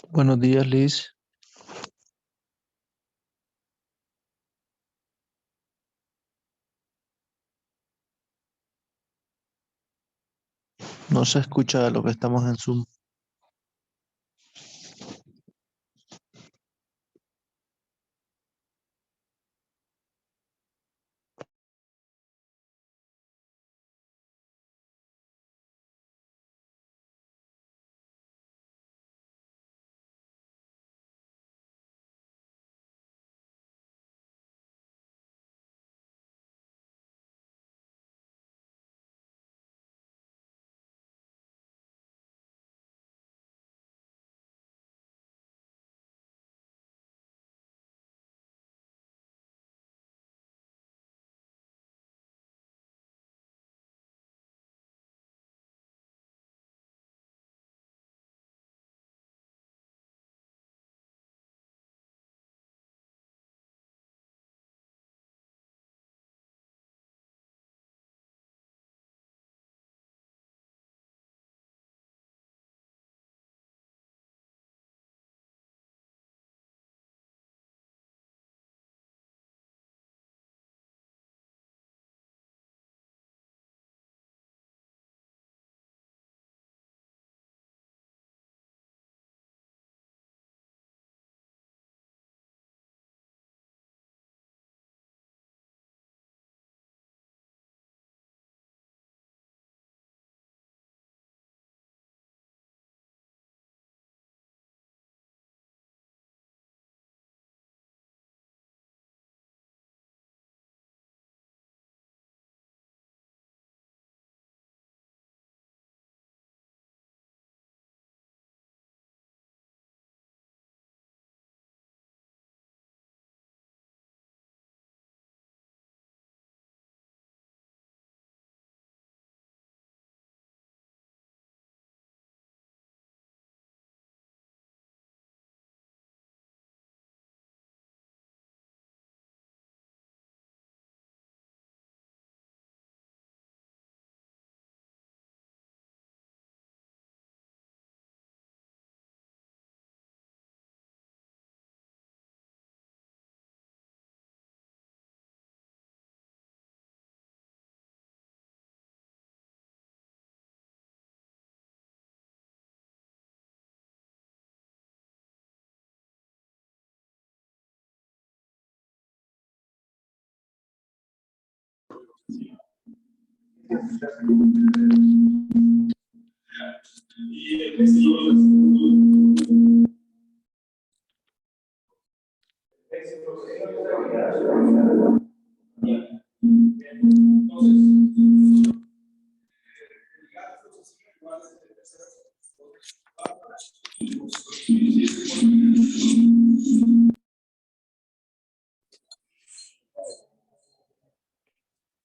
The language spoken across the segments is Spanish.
Buenos días, Liz. No se escucha lo que estamos en Zoom.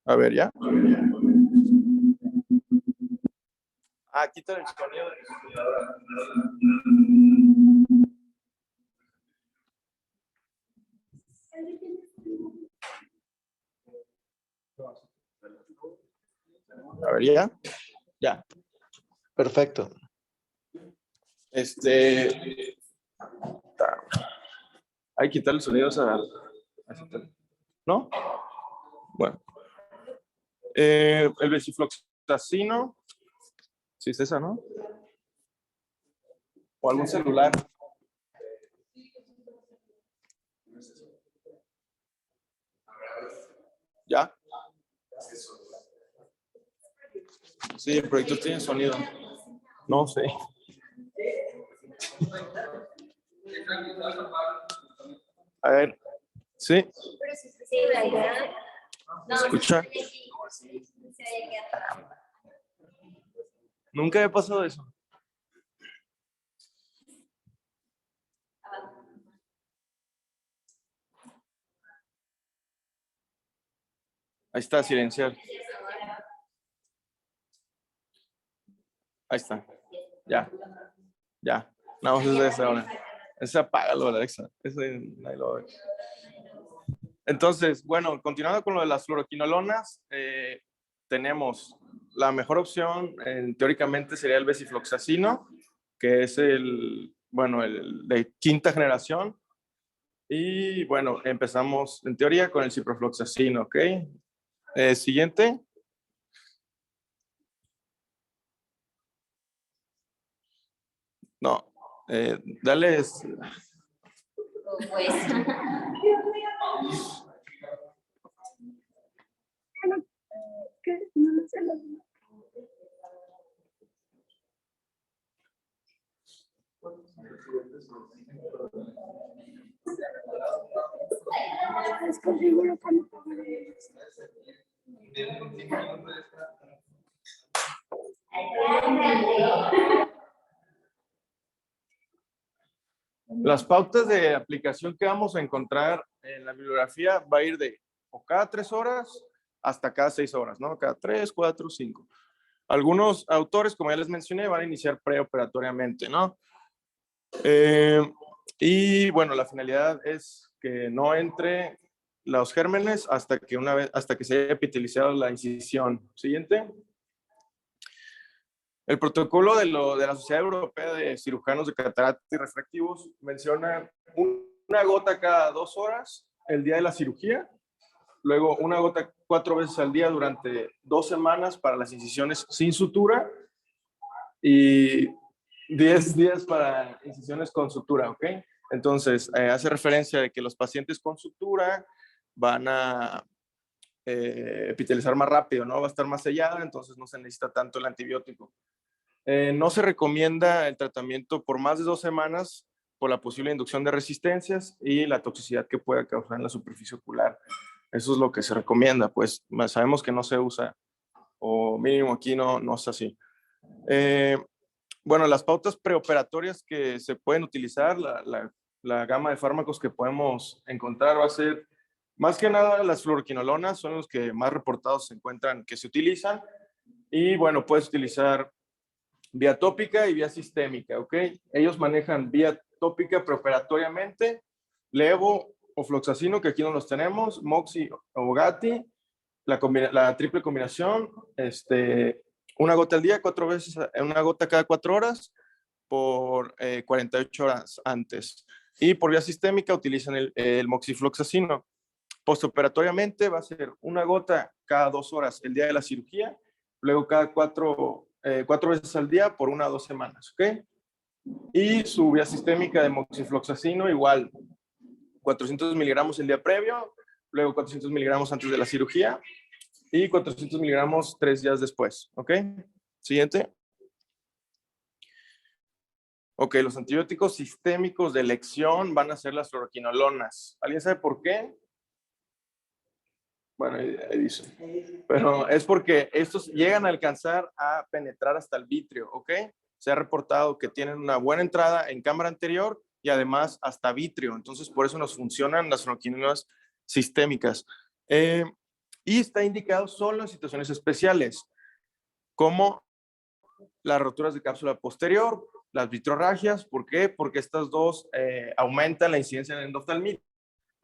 A ver, ¿ya? Ah, quita el sonido. A ver, ¿ya? Ya. Perfecto. Hay que quitar el sonido ¿no? Bueno. El venlafaxine, sí es esa, ¿no? O algún celular. ¿Ya? Sí, el proyector tiene sonido. No sé. A ver. ¿Sí? ¿Escucha? Nunca me ha pasado eso. Ahí está, silenciar. Ahí está. Ya. Ya. Nada más es de esa ahora. Ese apágalo, Alexa. Ese nadie lo ve. Entonces, bueno, continuando con lo de las fluoroquinolonas, tenemos la mejor opción, teóricamente sería el venlafaxine, que es el bueno, el de quinta generación. Y bueno, empezamos en teoría con el ciprofloxacino, ¿ok? Siguiente. No, dale. Pues. No sé lo mismo. Desconfiguro cuando pagaré. Las pautas de aplicación que vamos a encontrar en la bibliografía va a ir de o cada 3 horas hasta cada 6 horas, ¿no? Cada 3, 4, 5. Algunos autores, como ya les mencioné, van a iniciar preoperatoriamente, ¿no? Y bueno, la finalidad es que no entre los gérmenes hasta que se haya epitelizado la incisión. Siguiente. El protocolo de la Sociedad Europea de Cirujanos de Catarata y Refractivos menciona una gota cada 2 horas el día de la cirugía, luego una gota 4 veces al día durante 2 semanas para las incisiones sin sutura y 10 días para incisiones con sutura, ¿ok? Entonces, hace referencia de que los pacientes con sutura van a epitelizar más rápido, ¿no? Va a estar más sellada, entonces no se necesita tanto el antibiótico. No se recomienda el tratamiento por más de 2 semanas por la posible inducción de resistencias y la toxicidad que pueda causar en la superficie ocular. Eso es lo que se recomienda, pues sabemos que no se usa, o mínimo aquí no es así. Bueno, las pautas preoperatorias que se pueden utilizar, la gama de fármacos que podemos encontrar va a ser, más que nada, las fluoroquinolonas son los que más reportados se encuentran que se utilizan. Y bueno, puedes utilizar vía tópica y vía sistémica, ¿ok? Ellos manejan vía tópica preoperatoriamente, levo o floxacino, que aquí no los tenemos, moxi o gati, la triple combinación, una gota al día, 4 veces, una gota cada 4 horas por 48 horas antes. Y por vía sistémica utilizan el moxifloxacino. Postoperatoriamente va a ser una gota cada 2 horas el día de la cirugía, luego cada 4 veces al día por 1 a 2 semanas, ¿ok? Y su vía sistémica de moxifloxacino igual, 400 miligramos el día previo, luego 400 miligramos antes de la cirugía y 400 miligramos 3 días después, ¿ok? Siguiente. Ok, los antibióticos sistémicos de elección van a ser las fluoroquinolonas. ¿Alguien sabe por qué? Bueno, ahí dice. Pero es porque estos llegan a alcanzar a penetrar hasta el vitrio, ¿ok? Se ha reportado que tienen una buena entrada en cámara anterior y además hasta vitrio. Entonces, por eso nos funcionan las fluoroquinolonas sistémicas. Y está indicado solo en situaciones especiales, como las roturas de cápsula posterior, las vitrorragias. ¿Por qué? Porque estas dos aumentan la incidencia de endoftalmitis.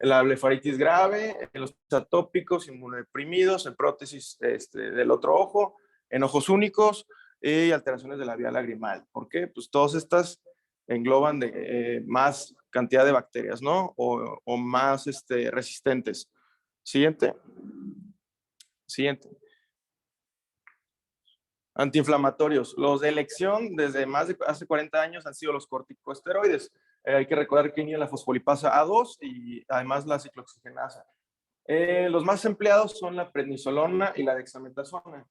La blefaritis grave, en los atópicos, inmunodeprimidos, en prótesis del otro ojo, en ojos únicos y alteraciones de la vía lagrimal. ¿Por qué? Pues todas estas engloban más cantidad de bacterias, ¿no? O más resistentes. Siguiente. Siguiente. Antiinflamatorios. Los de elección desde hace 40 años han sido los corticosteroides. Hay que recordar que la fosfolipasa A2 y además la ciclooxigenasa. Los más empleados son la prednisolona y la dexametasona.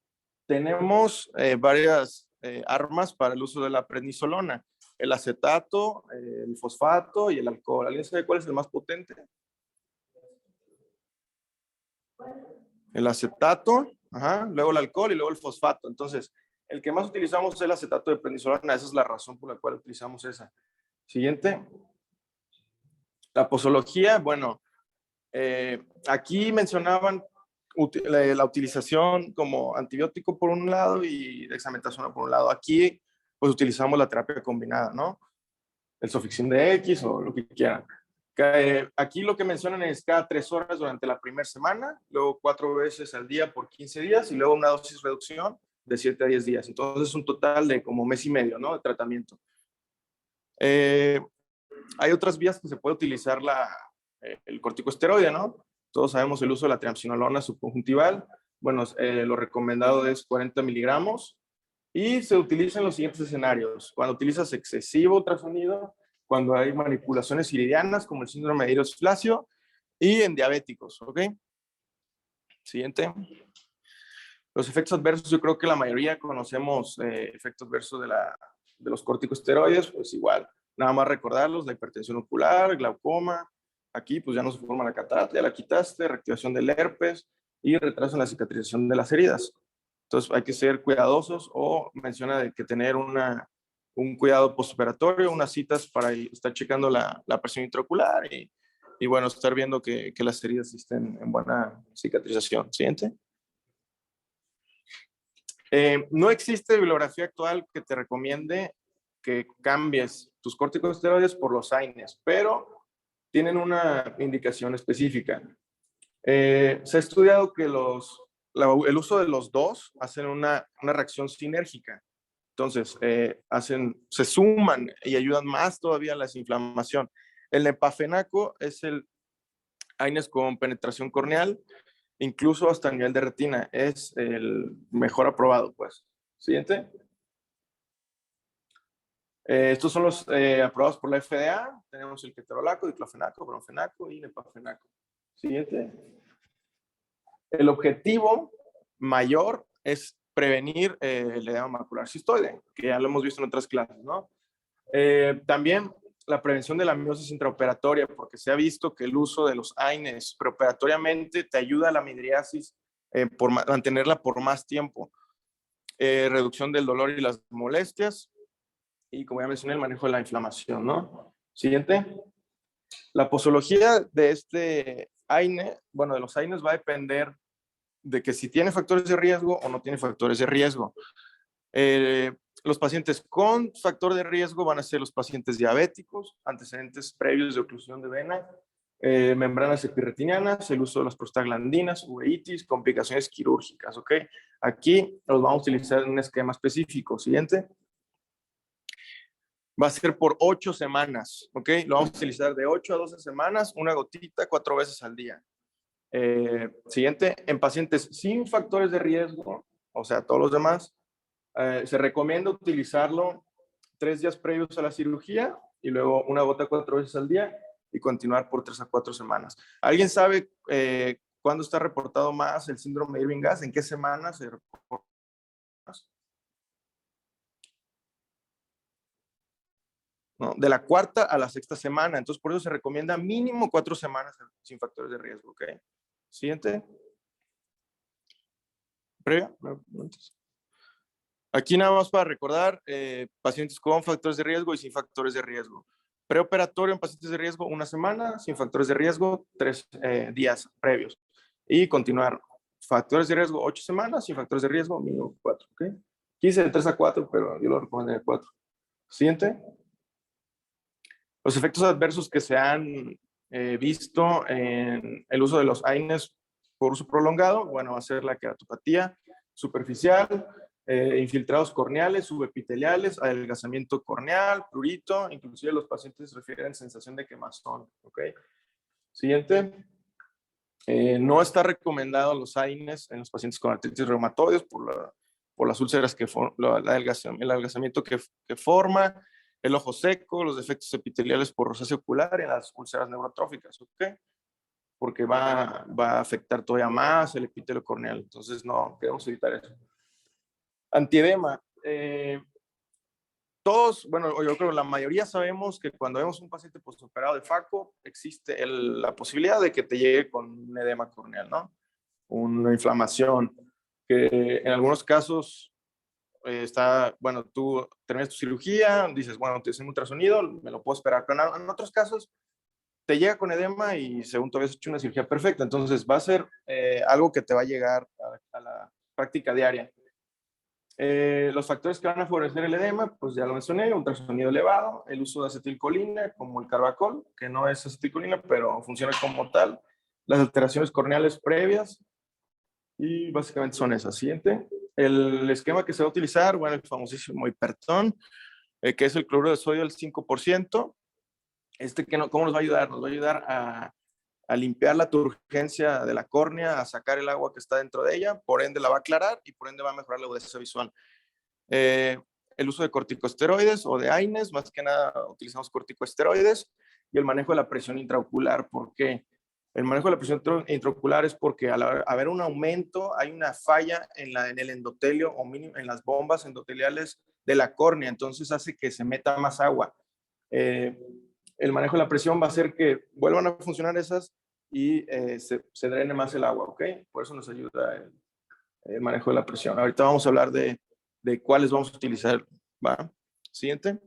Tenemos varias armas para el uso de la prednisolona. El acetato, el fosfato y el alcohol. ¿Alguien sabe cuál es el más potente? El acetato, luego el alcohol y luego el fosfato. Entonces, el que más utilizamos es el acetato de prednisolona. Esa es la razón por la cual utilizamos esa. Siguiente. La posología, bueno, aquí mencionaban la utilización como antibiótico por un lado y dexametasona por un lado. Aquí, pues utilizamos la terapia combinada, ¿no? El Sofixin de X o lo que quieran. Aquí lo que mencionan es cada 3 horas durante la primera semana, luego 4 veces al día por 15 días y luego una dosis reducción de 7 a 10 días. Entonces es un total de como mes y medio, ¿no? De tratamiento. Eh, Hay otras vías que se puede utilizar el corticosteroide, ¿no? Todos sabemos el uso de la triamcinolona subconjuntival. Bueno, lo recomendado es 40 miligramos y se utiliza en los siguientes escenarios. Cuando utilizas excesivo ultrasonido, cuando hay manipulaciones iridianas como el síndrome de Ehlers-Danlos y en diabéticos, ¿ok? Siguiente. Los efectos adversos, yo creo que la mayoría conocemos efectos adversos de los corticosteroides, pues igual, nada más recordarlos, la hipertensión ocular, glaucoma, aquí pues ya no se forma la catarata, ya la quitaste, reactivación del herpes y retraso en la cicatrización de las heridas. Entonces hay que ser cuidadosos o menciona de que tener un cuidado postoperatorio, unas citas para estar checando la presión intraocular y bueno, estar viendo que las heridas estén en buena cicatrización. Siguiente. No existe bibliografía actual que te recomiende que cambies tus corticosteroides por los AINES, pero tienen una indicación específica. Se ha estudiado que el uso de los dos hacen una reacción sinérgica. Entonces, se suman y ayudan más todavía a la desinflamación. El nepafenaco es el AINES con penetración corneal, incluso hasta a nivel de retina. Es el mejor aprobado, pues. Siguiente. Estos son los aprobados por la FDA. Tenemos el ketorolaco, diclofenaco, bromfenaco y nepafenaco. Siguiente. El objetivo mayor es prevenir el edema macular cistoide, que ya lo hemos visto en otras clases, ¿no? También la prevención de la miosis intraoperatoria, porque se ha visto que el uso de los AINES preoperatoriamente te ayuda a la midriasis por mantenerla por más tiempo. Reducción del dolor y las molestias y, como ya mencioné, el manejo de la inflamación, ¿no? Siguiente. La posología de este AINE, bueno, de los AINES va a depender de que si tiene factores de riesgo o no tiene factores de riesgo. Los pacientes con factor de riesgo van a ser los pacientes diabéticos, antecedentes previos de oclusión de vena, membranas epirretinianas, el uso de las prostaglandinas, uveitis, complicaciones quirúrgicas, ¿ok? Aquí los vamos a utilizar en un esquema específico. Siguiente. Va a ser por 8 semanas, ¿ok? Lo vamos a utilizar de 8 a 12 semanas, una gotita 4 veces al día. Siguiente, en pacientes sin factores de riesgo, o sea, todos los demás, se recomienda utilizarlo 3 días previos a la cirugía y luego una gota 4 veces al día y continuar por 3 a 4 semanas. ¿Alguien sabe cuándo está reportado más el síndrome de Irving-Gass? ¿En qué semana se reporta más? ¿No? De la 4ª a la 6ª semana. Entonces, por eso se recomienda mínimo 4 semanas sin factores de riesgo. ¿Ok? Siguiente. Previa. Aquí nada más para recordar, pacientes con factores de riesgo y sin factores de riesgo. Preoperatorio en pacientes de riesgo, 1 semana, sin factores de riesgo, 3 días previos. Y continuar. Factores de riesgo, 8 semanas, sin factores de riesgo, mínimo 4. ¿Ok? Quise de 3 a 4, pero yo lo recomiendo de 4. Siguiente. Los efectos adversos que se han visto en el uso de los AINES por uso prolongado, bueno, va a ser la queratopatía superficial, infiltrados corneales, subepiteliales, adelgazamiento corneal, prurito, inclusive los pacientes refieren sensación de quemazón, ¿ok? Siguiente. No está recomendado los AINES en los pacientes con artritis reumatoides por las úlceras el adelgazamiento que forma, el ojo seco, los defectos epiteliales por rosácea ocular y las úlceras neurotróficas, ¿ok? Porque va a afectar todavía más el epitelio corneal. Entonces, no, queremos evitar eso. Antiedema. Todos, bueno, yo creo que la mayoría sabemos que cuando vemos un paciente postoperado de FACO, existe la posibilidad de que te llegue con un edema corneal, ¿no? Una inflamación, que en algunos casos bueno, tú terminas tu cirugía, dices, bueno, te hacen un ultrasonido, me lo puedo esperar, pero en otros casos te llega con edema y según tú habías hecho una cirugía perfecta, entonces va a ser algo que te va a llegar a la práctica diaria. Los factores que van a favorecer el edema, pues ya lo mencioné, ultrasonido elevado, el uso de acetilcolina como el carbacol, que no es acetilcolina, pero funciona como tal, las alteraciones corneales previas, y básicamente son esas. Siguiente. El esquema que se va a utilizar, bueno, el famosísimo hipertón, que es el cloruro de sodio al 5%. ¿Cómo nos va a ayudar? Nos va a ayudar a limpiar la turgencia de la córnea, a sacar el agua que está dentro de ella, por ende la va a aclarar y por ende va a mejorar la agudeza visual. El uso de corticosteroides o de AINES, más que nada utilizamos corticosteroides, y el manejo de la presión intraocular. ¿Por qué? El manejo de la presión intraocular es porque al haber un aumento, hay una falla en el endotelio o mínimo en las bombas endoteliales de la córnea, entonces hace que se meta más agua. El manejo de la presión va a hacer que vuelvan a funcionar esas y se drene más el agua, ¿ok? Por eso nos ayuda el manejo de la presión. Ahorita vamos a hablar de cuáles vamos a utilizar, ¿va? Siguiente.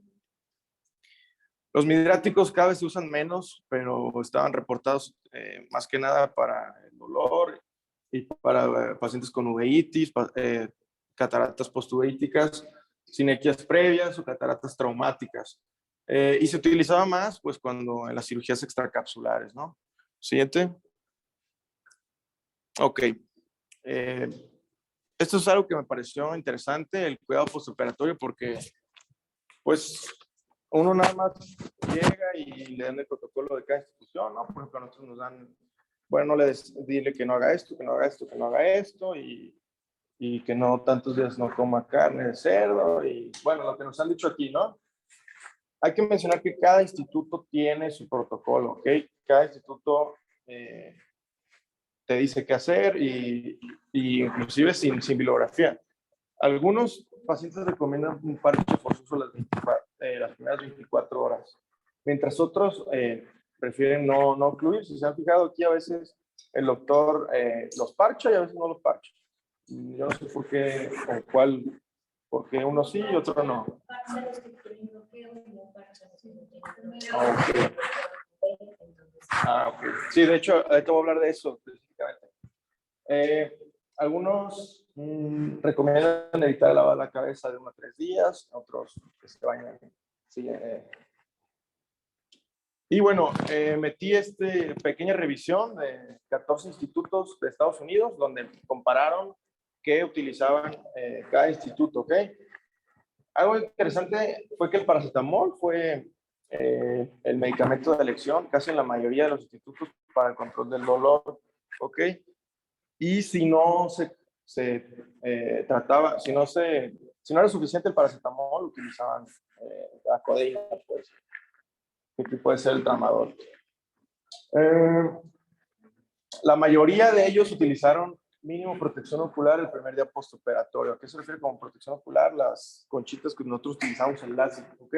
Los midriáticos cada vez se usan menos, pero estaban reportados más que nada para el dolor y para pacientes con uveitis, cataratas postuveíticas, sinequias previas o cataratas traumáticas. Y se utilizaba más pues cuando en las cirugías extracapsulares, ¿no? Siguiente. Ok. Esto es algo que me pareció interesante, el cuidado postoperatorio, porque pues uno nada más llega y le dan el protocolo de cada institución, ¿no? Por ejemplo, a nosotros nos dan, bueno, dile que no haga esto, que no haga esto, que no haga esto, y que no tantos días no coma carne de cerdo, y bueno, lo que nos han dicho aquí, ¿no? Hay que mencionar que cada instituto tiene su protocolo, ¿ok? Cada instituto te dice qué hacer y inclusive sin bibliografía. Algunos pacientes recomiendan un parche forzoso las primeras 24 horas, mientras otros prefieren no incluir. Si se han fijado aquí, a veces el doctor los parcha y a veces no los parcha. Yo no sé por qué o cuál, porque uno sí y otro no. Okay. Ok. Sí, de hecho, ahorita voy a hablar de eso específicamente. Algunos recomiendan evitar lavar la cabeza de 1 a 3 días, otros que se bañen. Sí, y bueno, metí pequeña revisión de 14 institutos de Estados Unidos, donde compararon qué utilizaban cada instituto, ¿ok? Algo interesante fue que el paracetamol fue el medicamento de elección casi en la mayoría de los institutos para el control del dolor, ¿ok? Y si no se trataba, si no era suficiente el paracetamol, utilizaban la codeína, pues, que puede ser el tramadol. La mayoría de ellos utilizaron mínimo protección ocular el primer día postoperatorio. ¿A qué se refiere con protección ocular? Las conchitas que nosotros utilizamos en LASIK, ¿ok?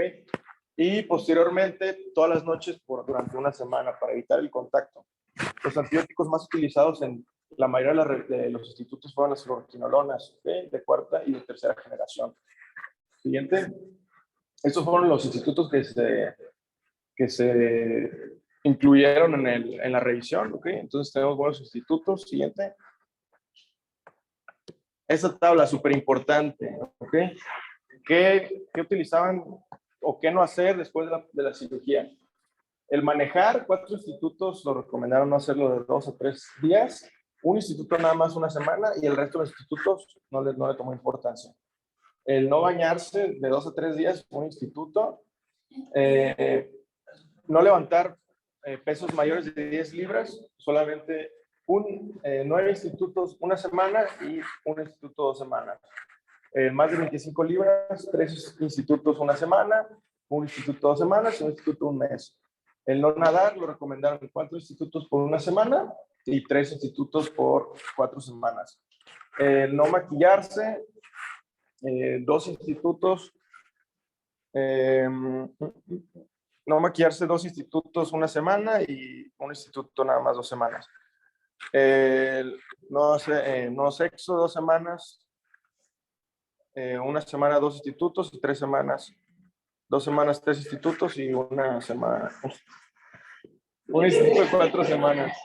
Y posteriormente, todas las noches durante 1 semana para evitar el contacto. Los antibióticos más utilizados en la mayoría de los institutos fueron las fluoroquinolonas, ¿okay? De 4ª y de 3ª generación. Siguiente. Estos fueron los institutos que se incluyeron en la revisión, ¿ok? Entonces tenemos buenos institutos. Siguiente. Esta tabla súper importante, ¿ok? ¿Qué utilizaban o qué no hacer después de la cirugía? El manejar 4 institutos lo recomendaron no hacerlo de 2 a 3 días, un instituto nada más 1 semana y el resto de los institutos no le tomó importancia. El no bañarse de 2 a 3 días, un instituto. No levantar pesos mayores de 10 libras, solamente 9 institutos 1 semana y un instituto 2 semanas. Más de 25 libras, 3 institutos 1 semana, un instituto 2 semanas y un instituto 1 mes. El no nadar lo recomendaron 4 institutos por 1 semana y 3 institutos por 4 semanas. No maquillarse, 2 institutos. No maquillarse 2 institutos 1 semana y un instituto nada más 2 semanas. No sexo 2 semanas. 1 semana 2 institutos y 3 semanas. 2 semanas 3 institutos y 1 semana. Un instituto de 4 semanas.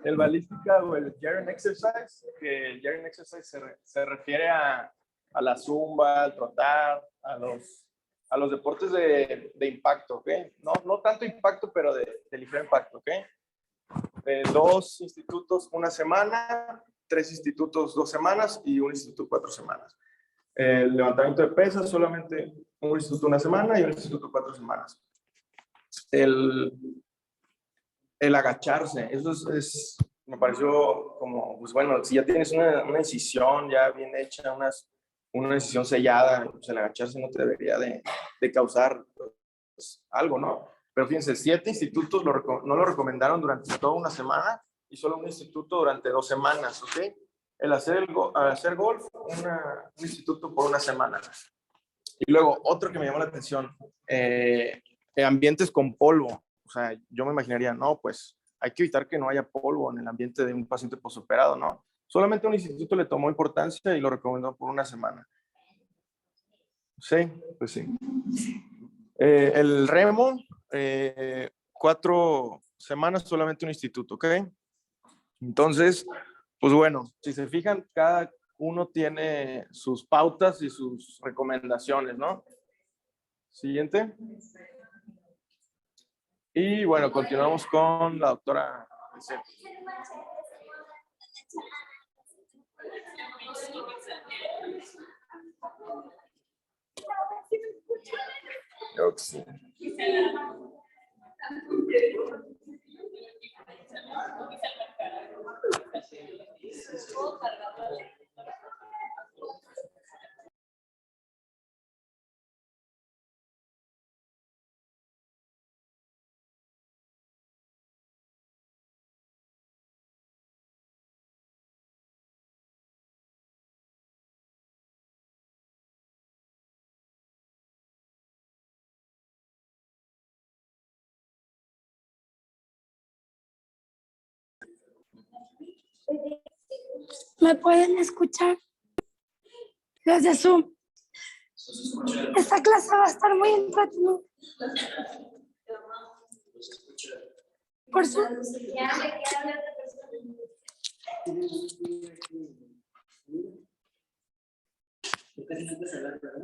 El balística o el Jaren Exercise, que el Jaren Exercise se refiere a la zumba, al trotar, a los deportes de impacto, ¿ok? No tanto impacto, pero de ligero impacto, ¿ok? 2 institutos 1 semana, 3 institutos 2 semanas y un instituto 4 semanas. El levantamiento de pesas, solamente un instituto 1 semana y un instituto 4 semanas. El agacharse, eso me pareció como, pues bueno, si ya tienes una incisión ya bien hecha, una incisión sellada, pues el agacharse no te debería de causar pues, algo, ¿no? Pero fíjense, 7 institutos no lo recomendaron durante toda 1 semana y solo un instituto durante 2 semanas, ¿ok? El hacer golf, un instituto por 1 semana. Y luego, otro que me llamó la atención, ambientes con polvo. O sea, yo me imaginaría, no, pues hay que evitar que no haya polvo en el ambiente de un paciente postoperado, ¿no? Solamente un instituto le tomó importancia y lo recomendó por 1 semana. Sí, pues sí. El remo, 4 semanas, solamente un instituto, ¿ok? Entonces, pues bueno, si se fijan, cada uno tiene sus pautas y sus recomendaciones, ¿no? Siguiente. Y bueno, continuamos con la doctora. Creo que sí. ¿Me pueden escuchar? Los de Zoom. Esta clase va a estar muy entretenida. Por Zoom.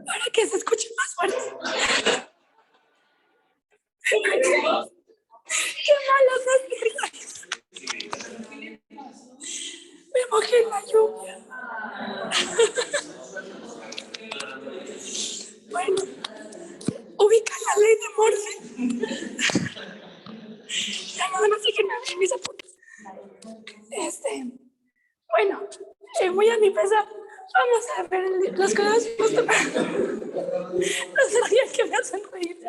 Para que se escuche más fuerte. Qué malos nervios. Me mojé en la lluvia. Bueno, ubica la ley de Murphy. Ya nada más dije nada en mis apuntes. Bueno, muy a mi pesar, vamos a ver los cuidados justo para... No se rían que me hacen reír.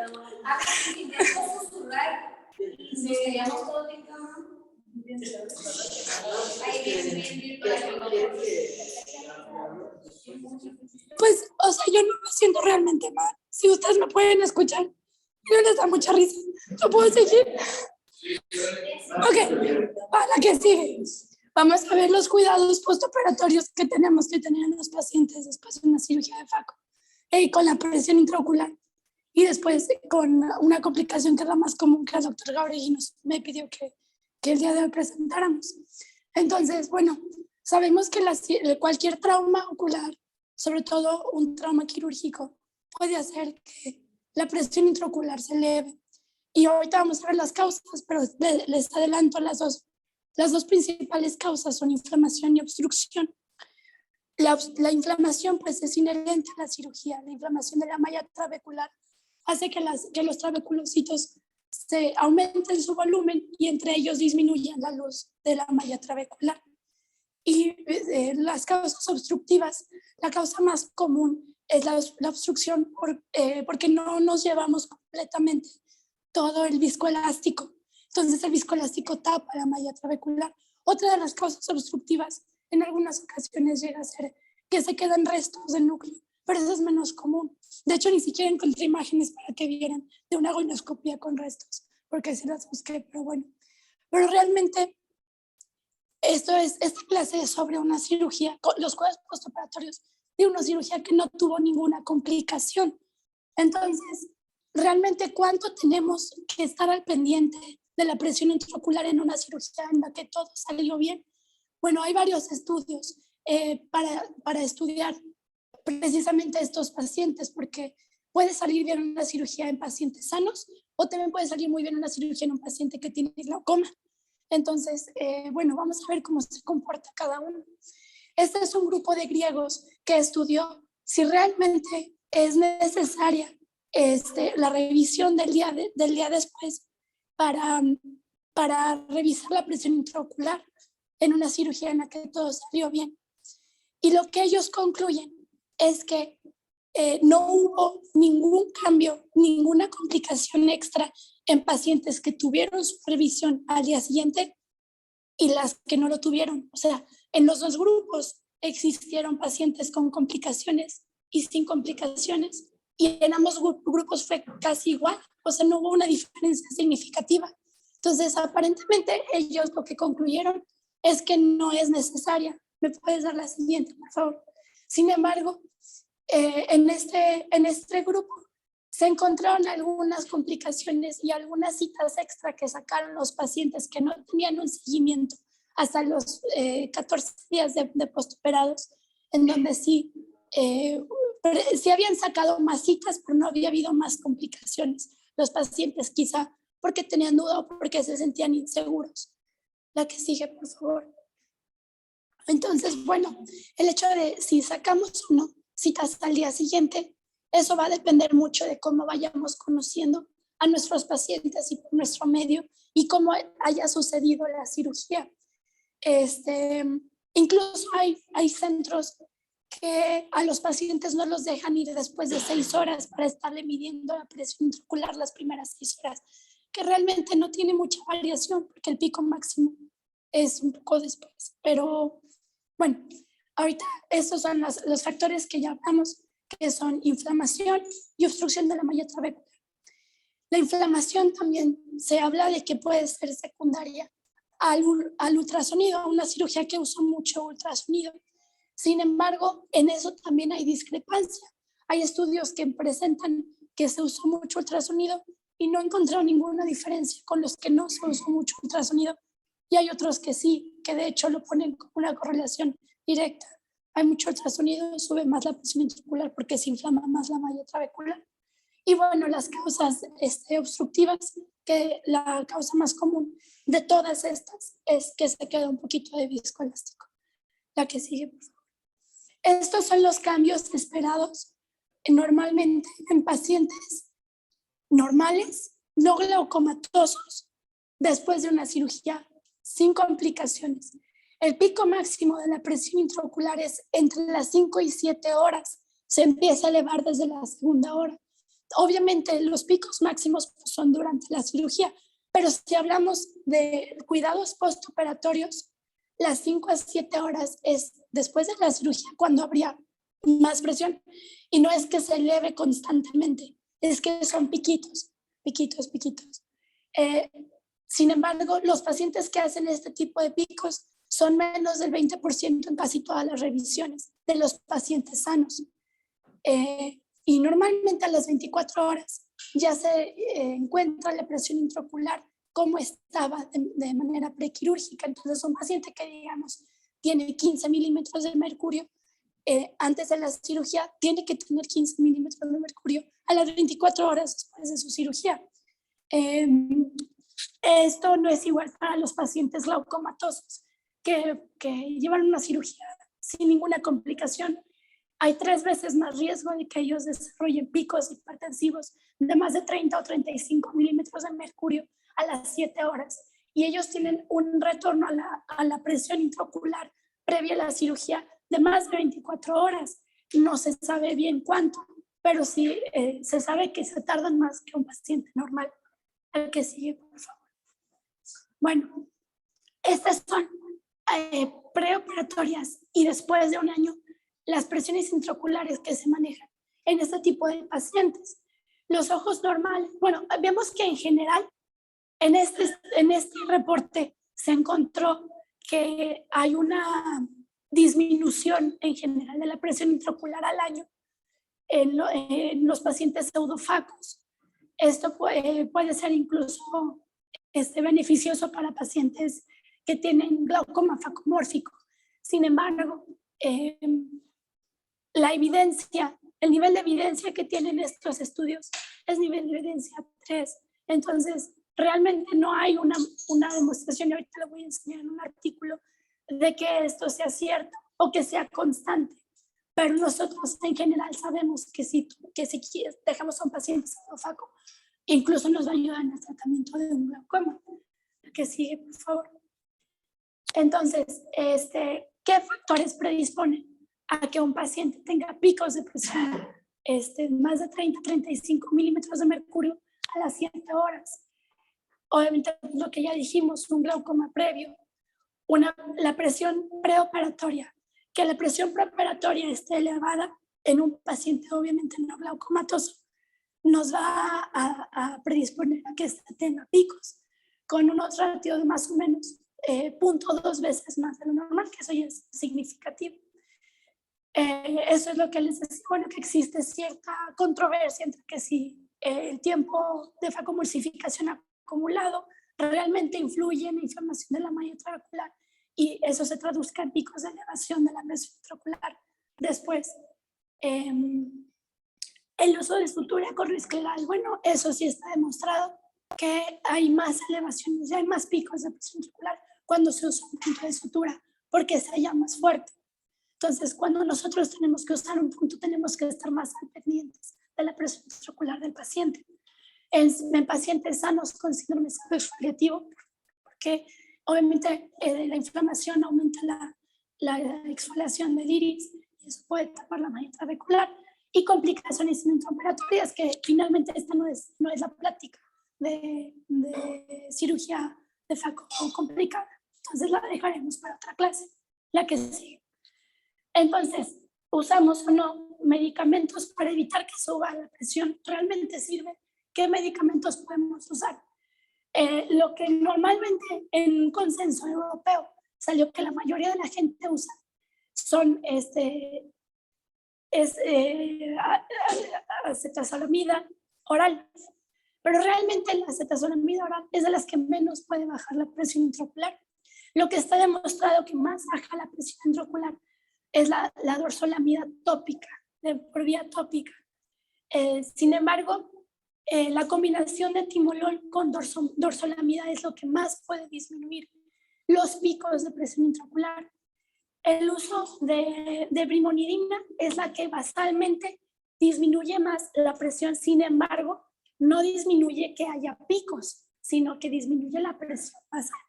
Pues, o sea, yo no me siento realmente mal. Si ustedes me pueden escuchar, no les da mucha risa. ¿Yo puedo seguir? Ok, para que sigue. Vamos a ver los cuidados postoperatorios que tenemos que tener en los pacientes después de una cirugía de FACO. Con la presión intraocular. Y después con una complicación que es la más común que el doctor Gauregui me pidió que el día de hoy presentáramos. Entonces, bueno, sabemos que cualquier trauma ocular, sobre todo un trauma quirúrgico, puede hacer que la presión intraocular se eleve. Y ahorita vamos a ver las causas, pero les adelanto las dos principales causas son inflamación y obstrucción. La inflamación pues es inherente a la cirugía. La inflamación de la malla trabecular hace que los trabeculocitos se aumenten su volumen y entre ellos disminuyan la luz de la malla trabecular. Y las causas obstructivas, la causa más común es la obstrucción porque no nos llevamos completamente todo el viscoelástico. Entonces el viscoelástico tapa la malla trabecular. Otra de las causas obstructivas en algunas ocasiones llega a ser que se quedan restos del núcleo, pero eso es menos común. De hecho, ni siquiera encontré imágenes para que vieran de una gonoscopia con restos, porque sí las busqué, pero bueno. Pero realmente esta clase es sobre una cirugía, los cuidados postoperatorios de una cirugía que no tuvo ninguna complicación. Entonces, realmente, ¿cuánto tenemos que estar al pendiente de la presión intraocular en una cirugía en la que todo salió bien? Bueno, hay varios estudios para estudiar precisamente estos pacientes, porque puede salir bien una cirugía en pacientes sanos o también puede salir muy bien una cirugía en un paciente que tiene glaucoma. Entonces, bueno, vamos a ver cómo se comporta cada uno. Este es un grupo de griegos que estudió si realmente es necesaria la revisión del día después para revisar la presión intraocular en una cirugía en la que todo salió bien. Y lo que ellos concluyen es que no hubo ningún cambio, ninguna complicación extra en pacientes que tuvieron su revisión al día siguiente y las que no lo tuvieron. O sea, en los dos grupos existieron pacientes con complicaciones y sin complicaciones, y en ambos grupos fue casi igual, o sea, no hubo una diferencia significativa. Entonces, aparentemente, ellos lo que concluyeron es que no es necesaria. ¿Me puedes dar la siguiente, por favor? Sin embargo, en este grupo se encontraron algunas complicaciones y algunas citas extra que sacaron los pacientes que no tenían un seguimiento hasta los 14 días de postoperados, en donde sí habían sacado más citas, pero no había habido más complicaciones. Los pacientes quizá porque tenían duda o porque se sentían inseguros. La que sigue, por favor. Entonces, bueno, el hecho de si sacamos o no citas al día siguiente, eso va a depender mucho de cómo vayamos conociendo a nuestros pacientes y por nuestro medio y cómo haya sucedido la cirugía. Incluso hay centros que a los pacientes no los dejan ir después de 6 horas para estarle midiendo la presión intraocular las primeras 6 horas, que realmente no tiene mucha variación porque el pico máximo es un poco después. Pero bueno, ahorita estos son los factores que ya hablamos, que son inflamación y obstrucción de la malla trabecular. La inflamación también se habla de que puede ser secundaria al ultrasonido, a una cirugía que usa mucho ultrasonido. Sin embargo, en eso también hay discrepancia. Hay estudios que presentan que se usó mucho ultrasonido y no encontraron ninguna diferencia con los que no se usó mucho ultrasonido. Y hay otros que sí, que de hecho lo ponen como una correlación directa. Hay mucho ultrasonido, sube más la presión intraocular porque se inflama más la malla trabecular. Y bueno, las causas obstructivas, que la causa más común de todas estas es que se queda un poquito de viscoelástico. La que sigue, por favor. Estos son los cambios esperados normalmente en pacientes normales, no glaucomatosos, después de una cirugía sin complicaciones. El pico máximo de la presión intraocular es entre las 5 y 7 horas. Se empieza a elevar desde la segunda hora. Obviamente los picos máximos son durante la cirugía, pero si hablamos de cuidados postoperatorios, las 5 a 7 horas es después de la cirugía cuando habría más presión, y no es que se eleve constantemente, es que son piquitos. Sin embargo, los pacientes que hacen este tipo de picos son menos del 20% en casi todas las revisiones de los pacientes sanos. Y normalmente a las 24 horas ya se encuentra la presión intraocular como estaba de manera prequirúrgica. Entonces, un paciente que, digamos, tiene 15 milímetros de mercurio, antes de la cirugía tiene que tener 15 milímetros de mercurio a las 24 horas después de su cirugía. Esto no es igual para los pacientes glaucomatosos que llevan una cirugía sin ninguna complicación. Hay 3 veces más riesgo de que ellos desarrollen picos hipertensivos de más de 30 o 35 milímetros de mercurio a las 7 horas. Y ellos tienen un retorno a la presión intraocular previa a la cirugía de más de 24 horas. No se sabe bien cuánto, pero sí se sabe que se tardan más que un paciente normal. El que sigue, por favor. Bueno, estas son preoperatorias y después de un año las presiones intraoculares que se manejan en este tipo de pacientes. Los ojos normales, bueno, vemos que en general en este reporte se encontró que hay una disminución en general de la presión intraocular al año en los pacientes pseudofacos. Esto puede ser incluso beneficioso para pacientes que tienen glaucoma facomórfico. Sin embargo, la evidencia, el nivel de evidencia que tienen estos estudios es nivel de evidencia 3. Entonces, realmente no hay una demostración, y ahorita le voy a enseñar en un artículo, de que esto sea cierto o que sea constante. pero nosotros en general sabemos que si dejamos a un paciente faco, incluso nos va a ayudar en el tratamiento de un glaucoma. Que sigue, por favor. Entonces, ¿qué factores predisponen a que un paciente tenga picos de presión más de 30-35 milímetros de mercurio a las 7 horas? Obviamente, lo que ya dijimos, un glaucoma previo, la presión preoperatoria, que la presión preoperatoria esté elevada en un paciente obviamente no glaucomatoso, nos va a predisponer a que tenga picos con unos ratios de más o menos 0.2 veces más de lo normal, que eso ya es significativo. Eso es lo que les decía, bueno, que existe cierta controversia entre que si el tiempo de facomulsificación acumulado realmente influye en la inflamación de la malla intraocular y eso se traduzca en picos de elevación de la presión intraocular. Después, el uso de sutura corroescleral, bueno, eso sí está demostrado que hay más elevaciones, hay más picos de presión intraocular cuando se usa un punto de sutura, porque se halla más fuerte. Entonces, cuando nosotros tenemos que usar un punto, tenemos que estar más al pendientes de la presión intraocular del paciente. En pacientes sanos con síndrome exfoliativo, porque obviamente la inflamación aumenta la exfoliación del iris y eso puede tapar la malla intraocular y complicaciones intraoperatorias, que finalmente esta no es la plática de cirugía de faco complicada. Entonces la dejaremos para otra clase, la que sigue. Entonces, ¿usamos o no medicamentos para evitar que suba la presión? ¿Realmente sirve? ¿Qué medicamentos podemos usar? Lo que normalmente en un consenso europeo salió que la mayoría de la gente usa son acetazolamida oral, pero realmente la acetazolamida oral es de las que menos puede bajar la presión intraocular. Lo que está demostrado que más baja la presión intraocular es la dorsolamida tópica, por vía tópica. Sin embargo, la combinación de timolol con dorsolamida es lo que más puede disminuir los picos de presión intraocular. El uso de brimonidina es la que basalmente disminuye más la presión, sin embargo, no disminuye que haya picos, sino que disminuye la presión basal.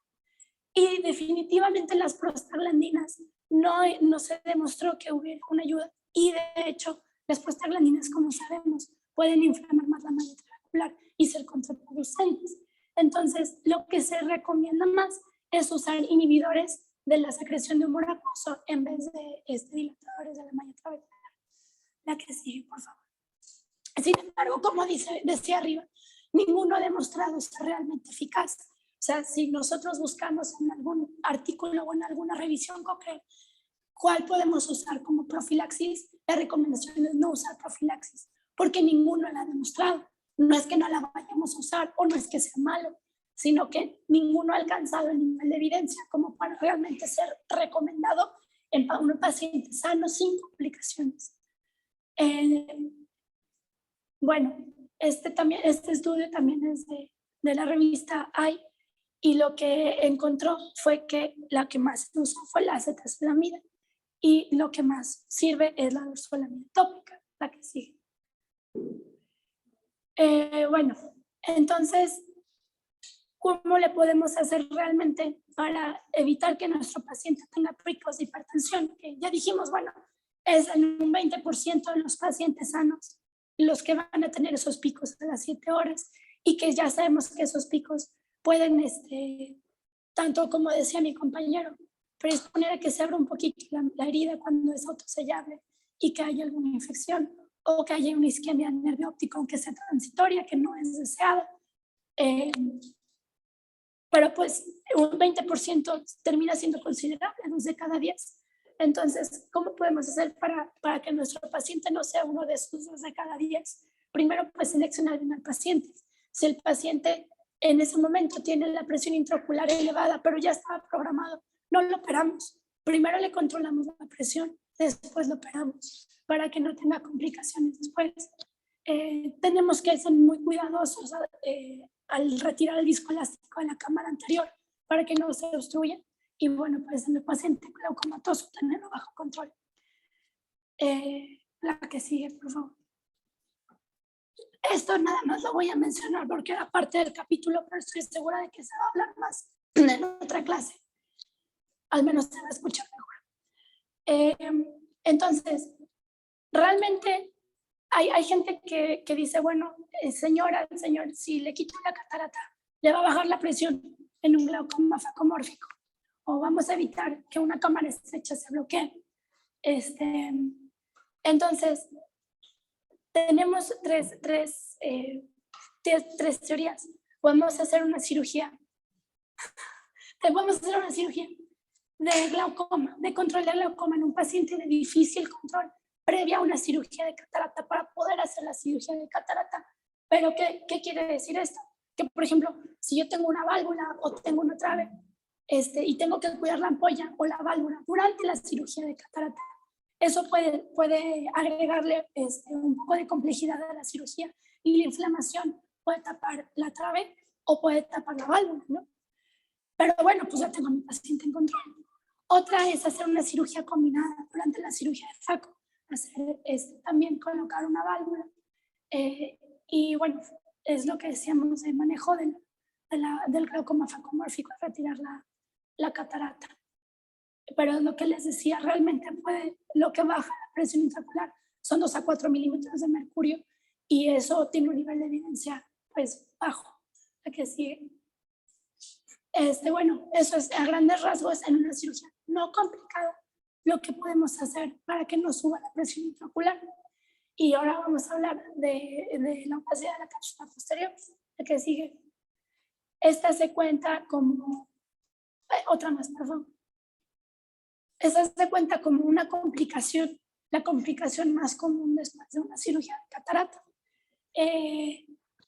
Y definitivamente las prostaglandinas no se demostró que hubiera una ayuda y de hecho las prostaglandinas, como sabemos, pueden inflamar más la malla intraocular y ser contraproducentes. Entonces, lo que se recomienda más es usar inhibidores de la secreción de humor acuoso en vez de dilatadores de la malla intraocular. La que sigue, por favor. Sin embargo, como decía arriba, ninguno ha demostrado ser realmente eficaz. O sea, si nosotros buscamos en algún artículo o en alguna revisión Cochrane cuál podemos usar como profilaxis, la recomendación es no usar profilaxis, porque ninguno la ha demostrado. No es que no la vayamos a usar o no es que sea malo, sino que ninguno ha alcanzado el nivel de evidencia como para realmente ser recomendado en un paciente sano sin complicaciones. Bueno, este estudio también es de la revista AI y lo que encontró fue que la que más se usó fue la acetazolamida y lo que más sirve es la dorsolamida tópica, la que sigue. Bueno, entonces, ¿cómo le podemos hacer realmente para evitar que nuestro paciente tenga picos de hipertensión? Que ya dijimos, bueno, es en un 20% de los pacientes sanos los que van a tener esos picos a las 7 horas y que ya sabemos que esos picos pueden, tanto como decía mi compañero, predisponer a que se abra un poquito la herida cuando es autosellable y que haya alguna infección o que haya una isquemia del nervio óptico, aunque sea transitoria, que no es deseada. Pero pues un 20% termina siendo considerable, 2 de cada 10. Entonces, ¿cómo podemos hacer para que nuestro paciente no sea uno de esos 2 de cada 10? Primero, pues seleccionar bien al paciente. Si el paciente en ese momento tiene la presión intraocular elevada, pero ya estaba programado, no lo operamos. Primero le controlamos la presión, después lo operamos para que no tenga complicaciones después. Tenemos que ser muy cuidadosos al retirar el disco elástico de la cámara anterior para que no se obstruya. Y bueno, pues en el paciente glaucomatoso tenerlo bajo control. La que sigue, por favor. Esto nada más lo voy a mencionar porque era parte del capítulo, pero estoy segura de que se va a hablar más en otra clase. Al menos se va a escuchar mejor. Entonces, realmente hay gente que dice, bueno, señora, señor, si le quito la catarata, le va a bajar la presión en un glaucoma facomórfico, o vamos a evitar que una cámara estrecha se bloquee. Entonces, tenemos tres teorías. Podemos hacer una cirugía. Podemos hacer una cirugía de glaucoma, de control de glaucoma en un paciente de difícil control, previa a una cirugía de catarata, para poder hacer la cirugía de catarata. Pero, ¿qué quiere decir esto? Que, por ejemplo, si yo tengo una válvula o tengo una trave, y tengo que cuidar la ampolla o la válvula durante la cirugía de catarata, eso puede agregarle un poco de complejidad a la cirugía, y la inflamación puede tapar la trave o puede tapar la válvula, ¿no? Pero bueno, pues ya tengo a mi paciente en control. Otra es hacer una cirugía combinada durante la cirugía de FACO, hacer también colocar una válvula. Y bueno, es lo que decíamos de manejo del glaucoma facomórfico, retirar la catarata. Pero lo que les decía, realmente lo que baja la presión intraocular son 2 a 4 milímetros de mercurio, y eso tiene un nivel de evidencia pues bajo. La que sigue. Bueno, eso es a grandes rasgos en una cirugía no complicada lo que podemos hacer para que no suba la presión intraocular. Y ahora vamos a hablar de la opacidad de la cápsula posterior. La que sigue. Esta se cuenta como... otra más, por favor. Esta se cuenta como una complicación, la complicación más común después de una cirugía de catarata.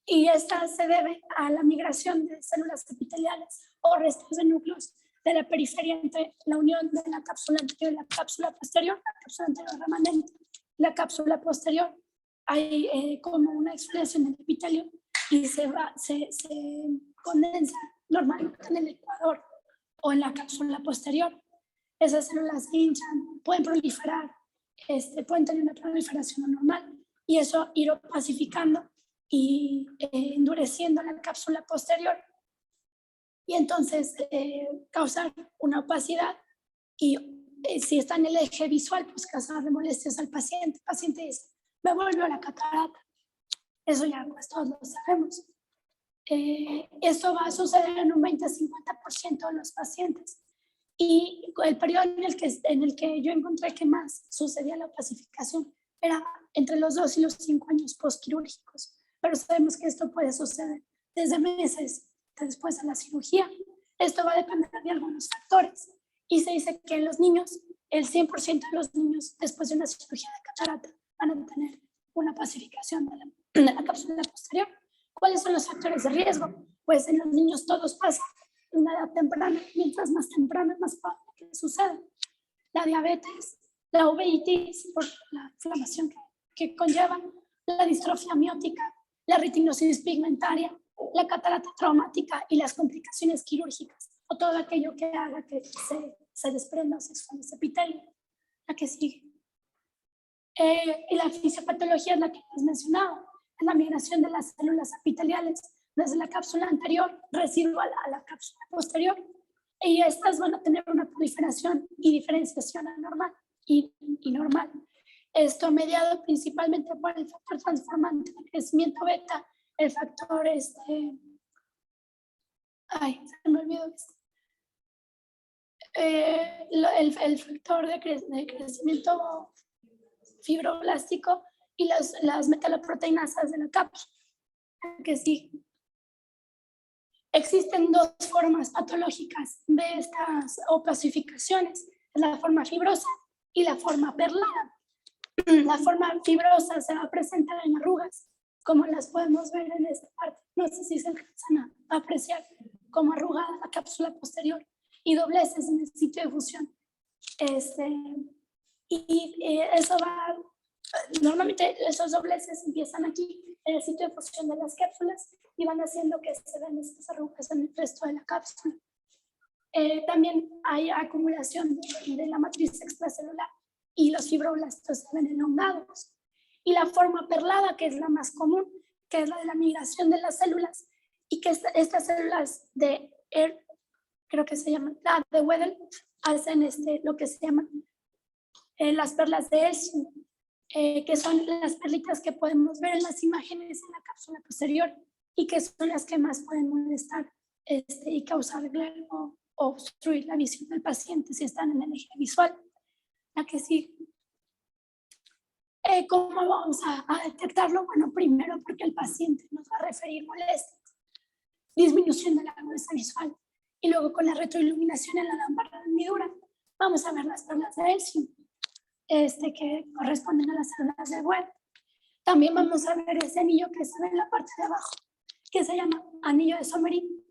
Y esta se debe a la migración de células epiteliales o restos de núcleos de la periferia entre la unión de la cápsula anterior y la cápsula posterior, la cápsula anterior remanente, la cápsula posterior. Hay como una exfoliación del epitelio y se condensa normalmente en el ecuador o en la cápsula posterior. Esas células se hinchan, pueden proliferar, pueden tener una proliferación anormal, y eso ir opacificando y endureciendo la cápsula posterior, y entonces causar una opacidad, y si está en el eje visual, pues causar molestias al paciente. El paciente dice, me volvió la catarata. Eso ya pues todos lo sabemos. Esto va a suceder en un 20-50% de los pacientes. Y el periodo en el que yo encontré que más sucedía la opacificación era entre los 2 y los 5 años postquirúrgicos. Pero sabemos que esto puede suceder desde meses después de la cirugía. Esto va a depender de algunos factores. Y se dice que en los niños, el 100% de los niños después de una cirugía de catarata van a tener una opacificación de la cápsula posterior. ¿Cuáles son los factores de riesgo? Pues en los niños todos pasan en una edad temprana. Mientras más temprana, más probable que suceda. La diabetes, la uveitis por la inflamación que conlleva, la distrofia miótica, la retinosis pigmentaria, la catarata traumática y las complicaciones quirúrgicas, o todo aquello que haga que se desprenda o se expanda ese epitelio. La que sigue. Y la fisiopatología es la que has mencionado, es la migración de las células epiteliales desde la cápsula anterior residual a la cápsula posterior, y estas van a tener una proliferación y diferenciación anormal y normal. Esto mediado principalmente por el factor transformante de crecimiento beta, el factor se me olvidó esto. El factor de crecimiento fibroblástico y las metaloproteinasas de la cápsula. Que sí. Existen 2 formas patológicas de estas opacificaciones, la forma fibrosa y la forma perlada. La forma fibrosa se va a presentar en arrugas, como las podemos ver en esta parte. No sé si se alcanzan a apreciar como arrugada la cápsula posterior, y dobleces en el sitio de fusión. Eso va, normalmente esos dobleces empiezan aquí en el sitio de fusión de las cápsulas y van haciendo que se den estas arrugas en el resto de la cápsula. También hay acumulación de la matriz extracelular y los fibroblastos se ven elongados. Y la forma perlada, que es la más común, que es la de la migración de las células, y que estas células de creo que se llaman, de Weddell, hacen lo que se llaman las perlas de Elson, que son las perlitas que podemos ver en las imágenes en la cápsula posterior y que son las que más pueden molestar y causar glare o obstruir la visión del paciente si están en el eje visual. La que sí. ¿Cómo vamos a detectarlo? Bueno, primero porque el paciente nos va a referir molestias, disminución de la agudeza visual, y luego con la retroiluminación en la lámpara de hendidura vamos a ver las perlas de Elson, que corresponden a las células de Webb. También vamos a ver ese anillo que se ve en la parte de abajo, que se llama anillo de Sommery,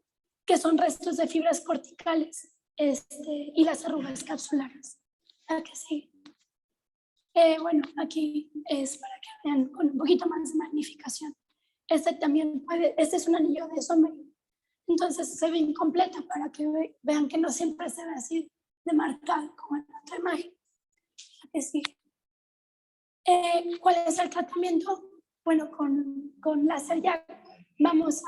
que son restos de fibras corticales y las arrugas capsulares. ¿A que sí? Bueno, aquí es para que vean con un poquito más de magnificación. También este es un anillo de Sommery, entonces se ve incompleto para que vean que no siempre se ve así de marcado como en la otra imagen. ¿A que sí? ¿Cuál es el tratamiento? Bueno, con láser ya vamos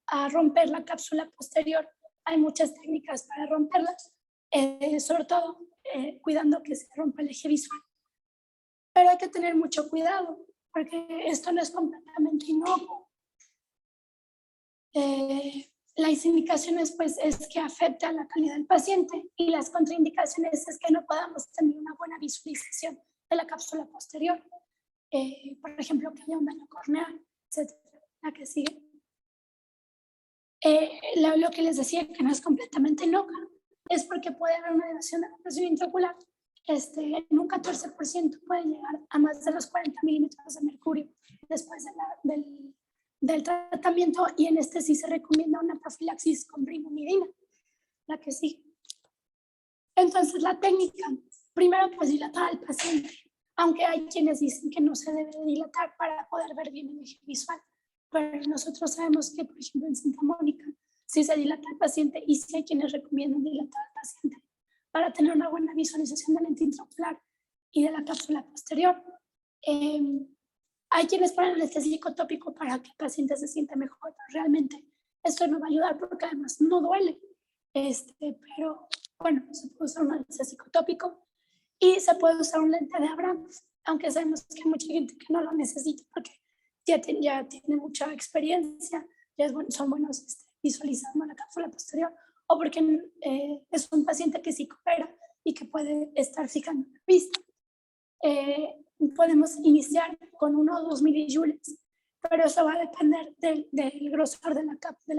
a romper la cápsula posterior. Hay muchas técnicas para romperlas, sobre todo cuidando que se rompa el eje visual. Pero hay que tener mucho cuidado porque esto no es completamente inocuo. Las indicaciones pues es que afecta la calidad del paciente y las contraindicaciones es que no podamos tener una buena visualización de la cápsula posterior. Por ejemplo, que haya un daño corneal, etc. La que sigue. Lo que les decía que no es completamente inocua es porque puede haber una elevación de la presión intraocular. En un 14% puede llegar a más de los 40 milímetros de mercurio después del tratamiento, y en sí se recomienda una profilaxis con brimonidina. La que sigue. Entonces la técnica, primero pues dilatar al paciente, aunque hay quienes dicen que no se debe dilatar para poder ver bien el eje visual, pero nosotros sabemos que, por ejemplo, en Santa Mónica sí se dilata al paciente y sí hay quienes recomiendan dilatar al paciente para tener una buena visualización del lente intraocular y de la cápsula posterior. Hay quienes ponen anestésico tópico para que el paciente se sienta mejor, pero realmente esto no va a ayudar porque además no duele. Pero bueno, se puede usar un anestésico tópico y se puede usar un lente de Abraham, aunque sabemos que hay mucha gente que no lo necesita porque ya tiene mucha experiencia, son buenos visualizando la cápsula posterior, o porque es un paciente que sí coopera y que puede estar fijando la vista. Podemos iniciar con 1 o 2 milijoules, pero eso va a depender del grosor de la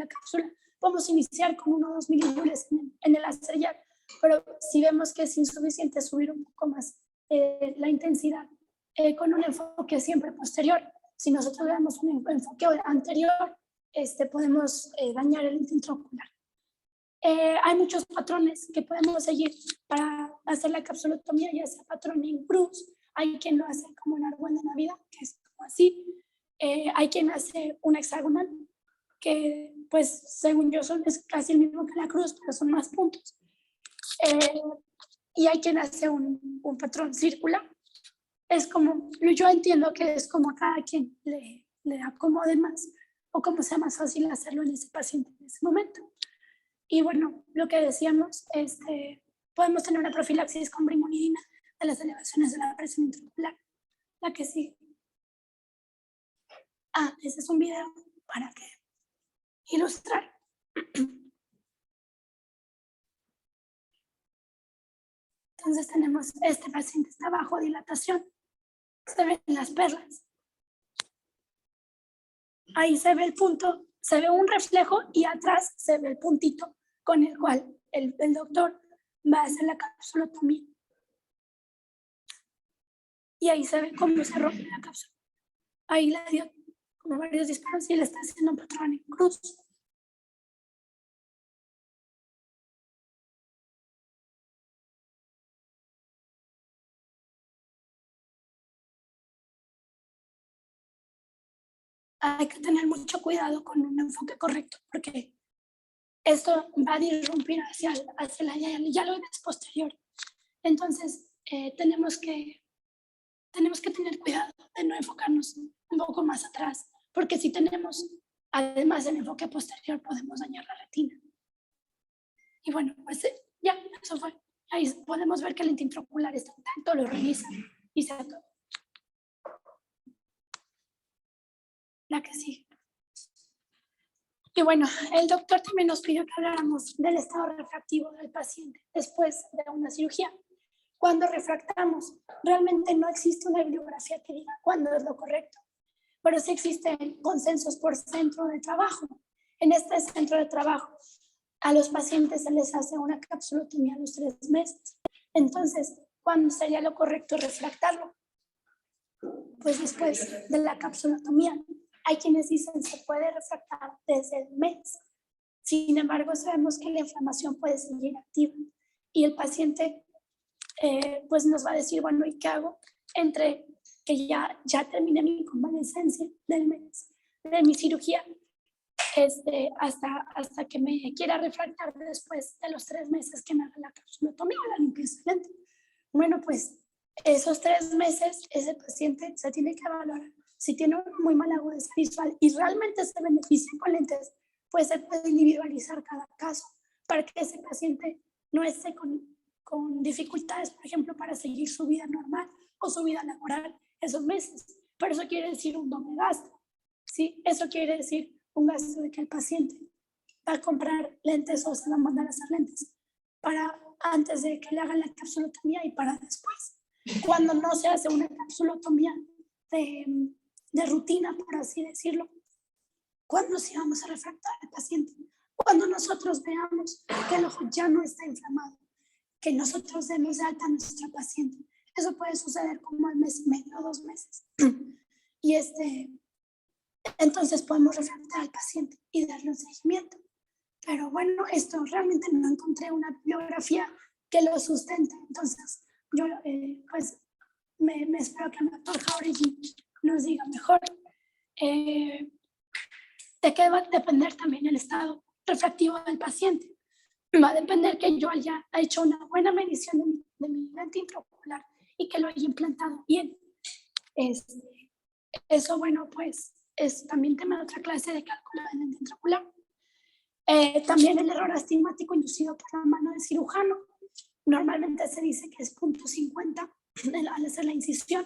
cápsula. Podemos iniciar con 1 o 2 milijoules en el láser yak, pero si vemos que es insuficiente, subir un poco más la intensidad con un enfoque siempre posterior. Si nosotros damos un enfoque anterior, podemos dañar el lente intraocular. Hay muchos patrones que podemos seguir para hacer la capsulotomía, ya sea patrón en cruz, hay quien lo hace como un árbol de Navidad, que es como así, hay quien hace un hexagonal, que pues según yo es casi el mismo que la cruz, pero son más puntos. Y hay quien hace un patrón circular. Es como, yo entiendo que es como a cada quien le acomode más o como sea más fácil hacerlo en ese paciente en ese momento. Y bueno, lo que decíamos, podemos tener una profilaxis con brimonidina de las elevaciones de la presión intraocular. La que sí. Ese es un video para ilustrar. Entonces tenemos, este paciente está bajo dilatación. Se ven las perlas. Ahí se ve el punto, se ve un reflejo y atrás se ve el puntito con el cual el doctor va a hacer la capsulotomía. Y ahí se ve cómo se rompe la cápsula. Ahí le dio como varios disparos y le está haciendo un patrón en cruz. Hay que tener mucho cuidado con un enfoque correcto porque esto va a disrumpir hacia la diálisis posterior. Entonces, tenemos que tenemos que tener cuidado de no enfocarnos un poco más atrás, porque si tenemos además el enfoque posterior podemos dañar la retina. Y bueno, pues ya, eso fue. Ahí podemos ver que el lente intraocular está intacto, lo revisan y se acabó. La que sigue. Y bueno, el doctor también nos pidió que habláramos del estado refractivo del paciente después de una cirugía. Cuando refractamos, realmente no existe una bibliografía que diga cuándo es lo correcto, pero sí existen consensos por centro de trabajo. En este centro de trabajo, a los pacientes se les hace una capsulotomía a los 3 meses. Entonces, ¿cuándo sería lo correcto refractarlo? Pues después de la capsulotomía. Hay quienes dicen se puede refractar desde el mes. Sin embargo, sabemos que la inflamación puede seguir activa y el paciente pues nos va a decir, bueno, ¿y qué hago? Entre que ya terminé mi convalescencia del mes, de mi cirugía, hasta que me quiera refractar después de los 3 meses que me haga la capsulotomía, la limpieza del lente. Bueno, pues esos 3 meses ese paciente se tiene que evaluar. Si tiene una muy mala agudeza visual y realmente se beneficia con lentes, pues se puede individualizar cada caso para que ese paciente no esté con dificultades, por ejemplo, para seguir su vida normal o su vida laboral esos meses. Pero eso quiere decir un doble gasto, ¿sí? Eso quiere decir un gasto de que el paciente va a comprar lentes o se va a mandar a hacer lentes para antes de que le hagan la capsulotomía y para después. Cuando no se hace una capsulotomía de rutina, por así decirlo, ¿cuándo sí vamos a refractar al paciente? Cuando nosotros veamos que el ojo ya no está inflamado, que nosotros demos de alta a nuestra paciente. Eso puede suceder como al mes y medio o 2 meses. Y entonces podemos refractar al paciente y darle un seguimiento. Pero bueno, esto realmente no encontré una bibliografía que lo sustente. Entonces, yo pues me espero que el doctor Jauregui nos diga mejor. ¿De qué va a depender también el estado refractivo del paciente? Va a depender que yo haya hecho una buena medición de mi lente intraocular y que lo haya implantado bien. Eso, bueno, pues es también tema de otra clase de cálculo del lente intraocular. También el error astigmático inducido por la mano del cirujano. Normalmente se dice que es 0.50 al hacer la incisión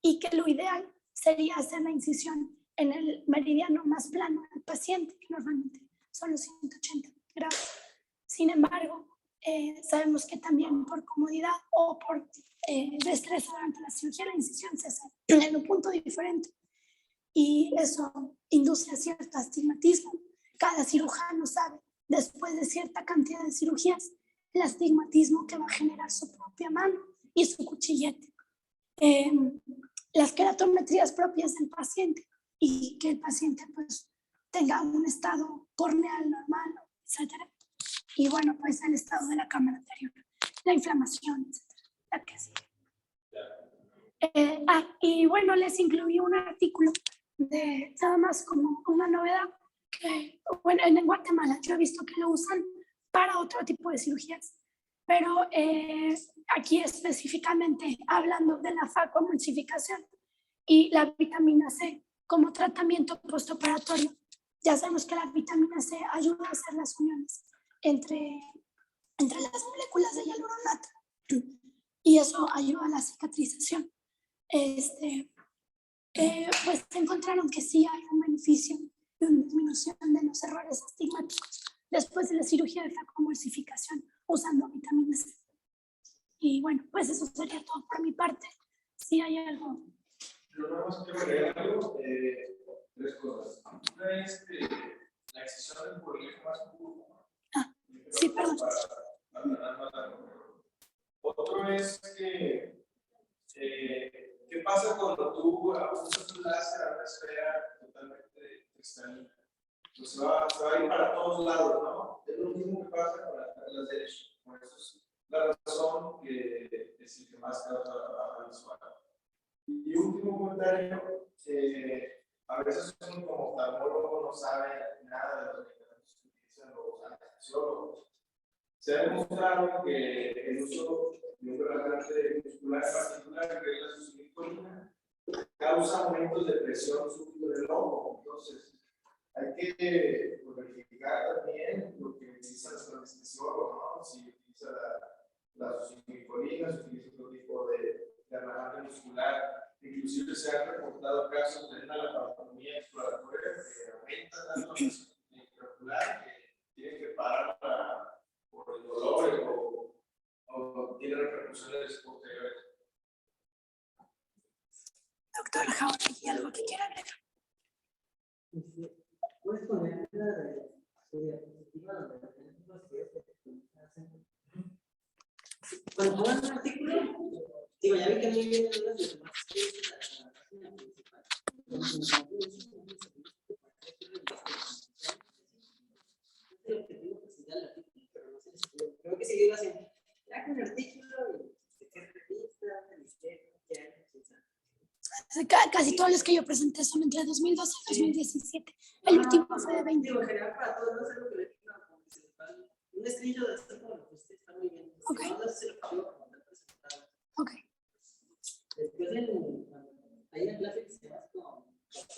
y que lo ideal sería hacer la incisión en el meridiano más plano del paciente, que normalmente son los 180 grados. Sin embargo, sabemos que también por comodidad o por destreza durante la cirugía, la incisión se hace en un punto diferente y eso induce a cierto astigmatismo. Cada cirujano sabe, después de cierta cantidad de cirugías, el astigmatismo que va a generar su propia mano y su cuchillete. Las queratometrías propias del paciente y que el paciente pues tenga un estado corneal normal, etcétera. Y bueno, pues el estado de la cámara anterior, la inflamación, etcétera. Y bueno, les incluí un artículo de nada más como una novedad que, bueno, en Guatemala yo he visto que lo usan para otro tipo de cirugías, pero aquí específicamente hablando de la facoemulsificación y la vitamina C como tratamiento postoperatorio. Ya sabemos que la vitamina C ayuda a hacer las uniones entre las moléculas de hialuronato y eso ayuda a la cicatrización. Pues encontraron que sí hay un beneficio y una disminución de los errores astigmáticos después de la cirugía de facoemulsificación usando vitamina C. Y bueno, pues eso sería todo por mi parte. Si hay algo. Yo nada más quiero agregar algo, 3 cosas. Una es la excisión por el eje más puro. Sí, perdón. Otro es que, ¿qué pasa cuando tú usas tu láser a una esfera totalmente cristalina? Pues se va a ir para todos lados, ¿no? Es lo mismo que pasa con las láseres. Por eso es la razón que es el que más causa baja visual. Y último comentario, a veces uno como oftalmólogo no sabe nada de los medicamentos que utilizan los anestesiólogos. Se ha demostrado que el uso de un relajante muscular en particular, que es la succinilcolina, hemoglobina, se utiliza otro tipo de relajante muscular. Inclusive se han reportado casos de una laparotomía exploratoria que aumenta tanto la presión intraocular que tiene que parar por el dolor o tiene repercusiones posteriores. Doctor Jauregui, ¿algo que quiera agregar? ¿Puedes poner su diapositiva donde tenemos los videos que hacen? Cuando pongan un artículo, digo, ya vi que muy bien las demás la página principal. El objetivo que se da el artículo, pero no se les ocurre. Creo que si lo hacen, ya con el artículo, qué revista, Casi todos los que yo presenté son entre 2012 y 2017. El último fue de 20. Digo, en general para todos, no sé lo que le digo, como que se les va un estrillo de así como lo que usted está muy bien. Ok. Si no, se lo puedo comentar presentado. Ok. Después hay una clase que se llama como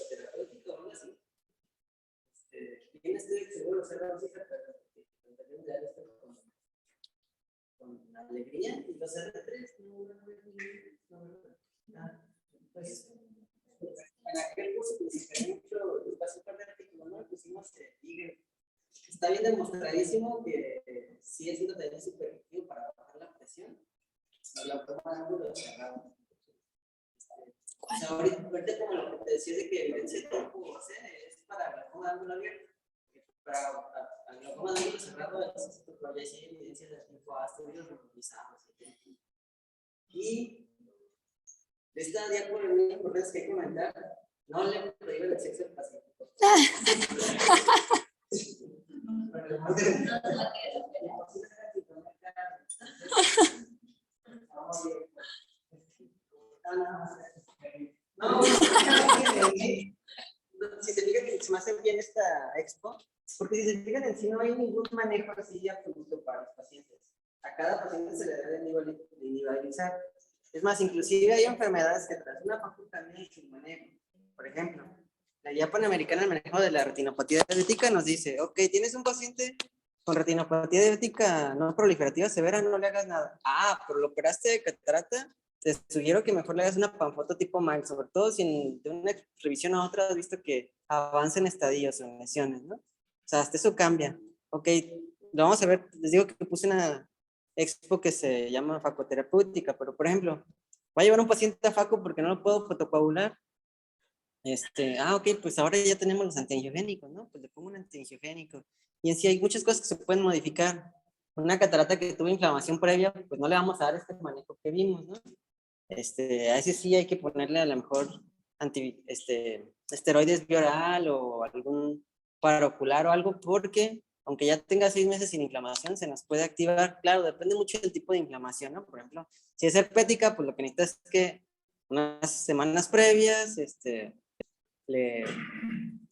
terapéutica o algo así. Bien estoy seguro de ser la música, pero también de esto con alegría. Y los R3, pues en aquel curso que se mucho, pasó un par de artículos, ¿no? Pusimos tigre. Está bien demostradísimo que sí es un tratamiento súper efectivo para bajar la presión. La toma de ángulo cerrado. O sea, ahorita como lo que te decía de que evidencia tipo C es para glaucoma de ángulo abierto. Para glaucoma de ángulo cerrado, ya hay evidencia de tipo A, estudios randomizados. Y esta diapositiva muy importante que hay que comentar, no le prohíbe el sexo al paciente. No, si se fijan que se me hace bien esta expo, porque si se fijan en sí no hay ningún manejo así absoluto para los pacientes. A cada paciente se le debe individualizar. Es más, inclusive hay enfermedades que tras una facultad también su manejo. Por ejemplo, la Guía Panamericana del Manejo de la Retinopatía Diabética nos dice, ok, tienes un paciente con retinopatía diabética no proliferativa severa, no le hagas nada. Ah, pero lo operaste de catarata, te sugiero que mejor le hagas una panfoto tipo Mann, sobre todo si de una revisión a otra has visto que avanza en estadios o en lesiones, ¿no? O sea, hasta eso cambia. Ok, lo vamos a ver, les digo que puse una expo que se llama facoterapéutica, pero por ejemplo, va a llevar un paciente a faco porque no lo puedo fotocoagular. Ok, pues ahora ya tenemos los antiangiogénicos, ¿no? Pues le pongo un antiangiogénico. Y en sí hay muchas cosas que se pueden modificar. Una catarata que tuvo inflamación previa, pues no le vamos a dar este manejo que vimos, ¿no? A ese sí hay que ponerle a lo mejor esteroides vía oral o algún paraocular o algo, porque aunque ya tenga 6 meses sin inflamación, se nos puede activar. Claro, depende mucho del tipo de inflamación, ¿no? Por ejemplo, si es herpética, pues lo que necesitas es que unas semanas previas, le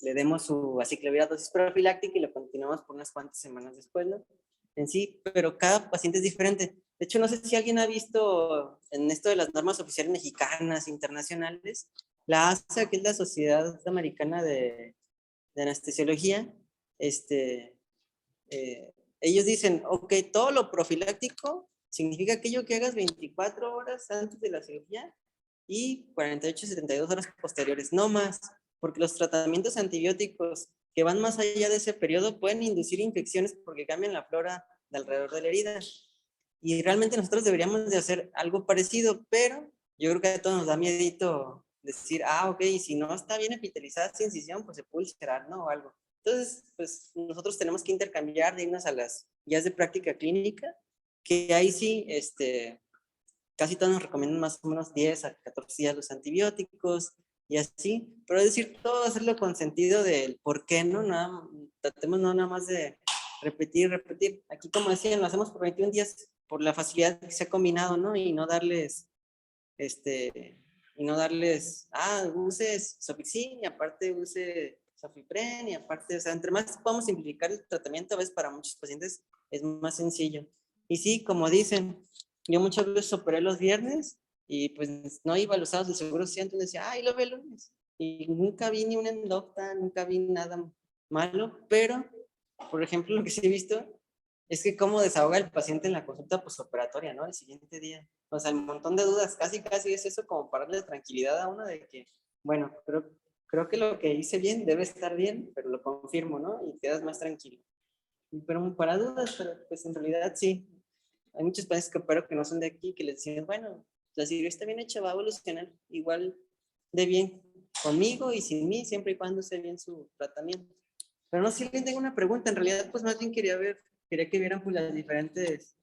demos su aciclovir dosis profiláctica y lo continuamos por unas cuantas semanas después, ¿no? En sí, pero cada paciente es diferente. De hecho, no sé si alguien ha visto en esto de las normas oficiales mexicanas, internacionales, la ASA, que es la Sociedad Americana de Anestesiología, ellos dicen, ok, todo lo profiláctico significa aquello que hagas 24 horas antes de la cirugía y 48 a 72 horas posteriores, no más, porque los tratamientos antibióticos que van más allá de ese periodo pueden inducir infecciones porque cambian la flora de alrededor de la herida. Y realmente nosotros deberíamos de hacer algo parecido, pero yo creo que a todos nos da miedito decir, ok, si no está bien epitalizada esta incisión, pues se puede ulcerar, ¿no? O algo. Entonces, pues nosotros tenemos que intercambiar de irnos a las guías de práctica clínica, que ahí sí, casi todos nos recomiendan más o menos 10 a 14 días los antibióticos y así, pero es decir, todo hacerlo con sentido del por qué, ¿no? Tratemos no nada más de repetir. Aquí, como decían, lo hacemos por 21 días por la facilidad que se ha combinado, ¿no? Y no darles, uses Sofixin y aparte use Sofipren y aparte, o sea, entre más podamos simplificar el tratamiento, a veces para muchos pacientes es más sencillo. Y sí, como dicen, yo muchas veces operé los viernes y pues no iba a los sábados del seguro social, entonces decía, lo ve el lunes. Y nunca vi ni una endopta, nunca vi nada malo, pero, por ejemplo, lo que sí he visto Es que cómo desahoga el paciente en la consulta postoperatoria, ¿no? El siguiente día. O sea, un montón de dudas, casi es eso como para darle tranquilidad a uno de que, bueno, creo que lo que hice bien debe estar bien, pero lo confirmo, ¿no? Y quedas más tranquilo. Pero para dudas, pero pues en realidad sí. Hay muchos pacientes que opero que no son de aquí, que les decían, bueno, la cirugía está bien hecha, va a evolucionar igual de bien conmigo y sin mí, siempre y cuando esté bien su tratamiento. Pero no, sí les tengo una pregunta. En realidad, pues más bien quería que vieran pues las diferentes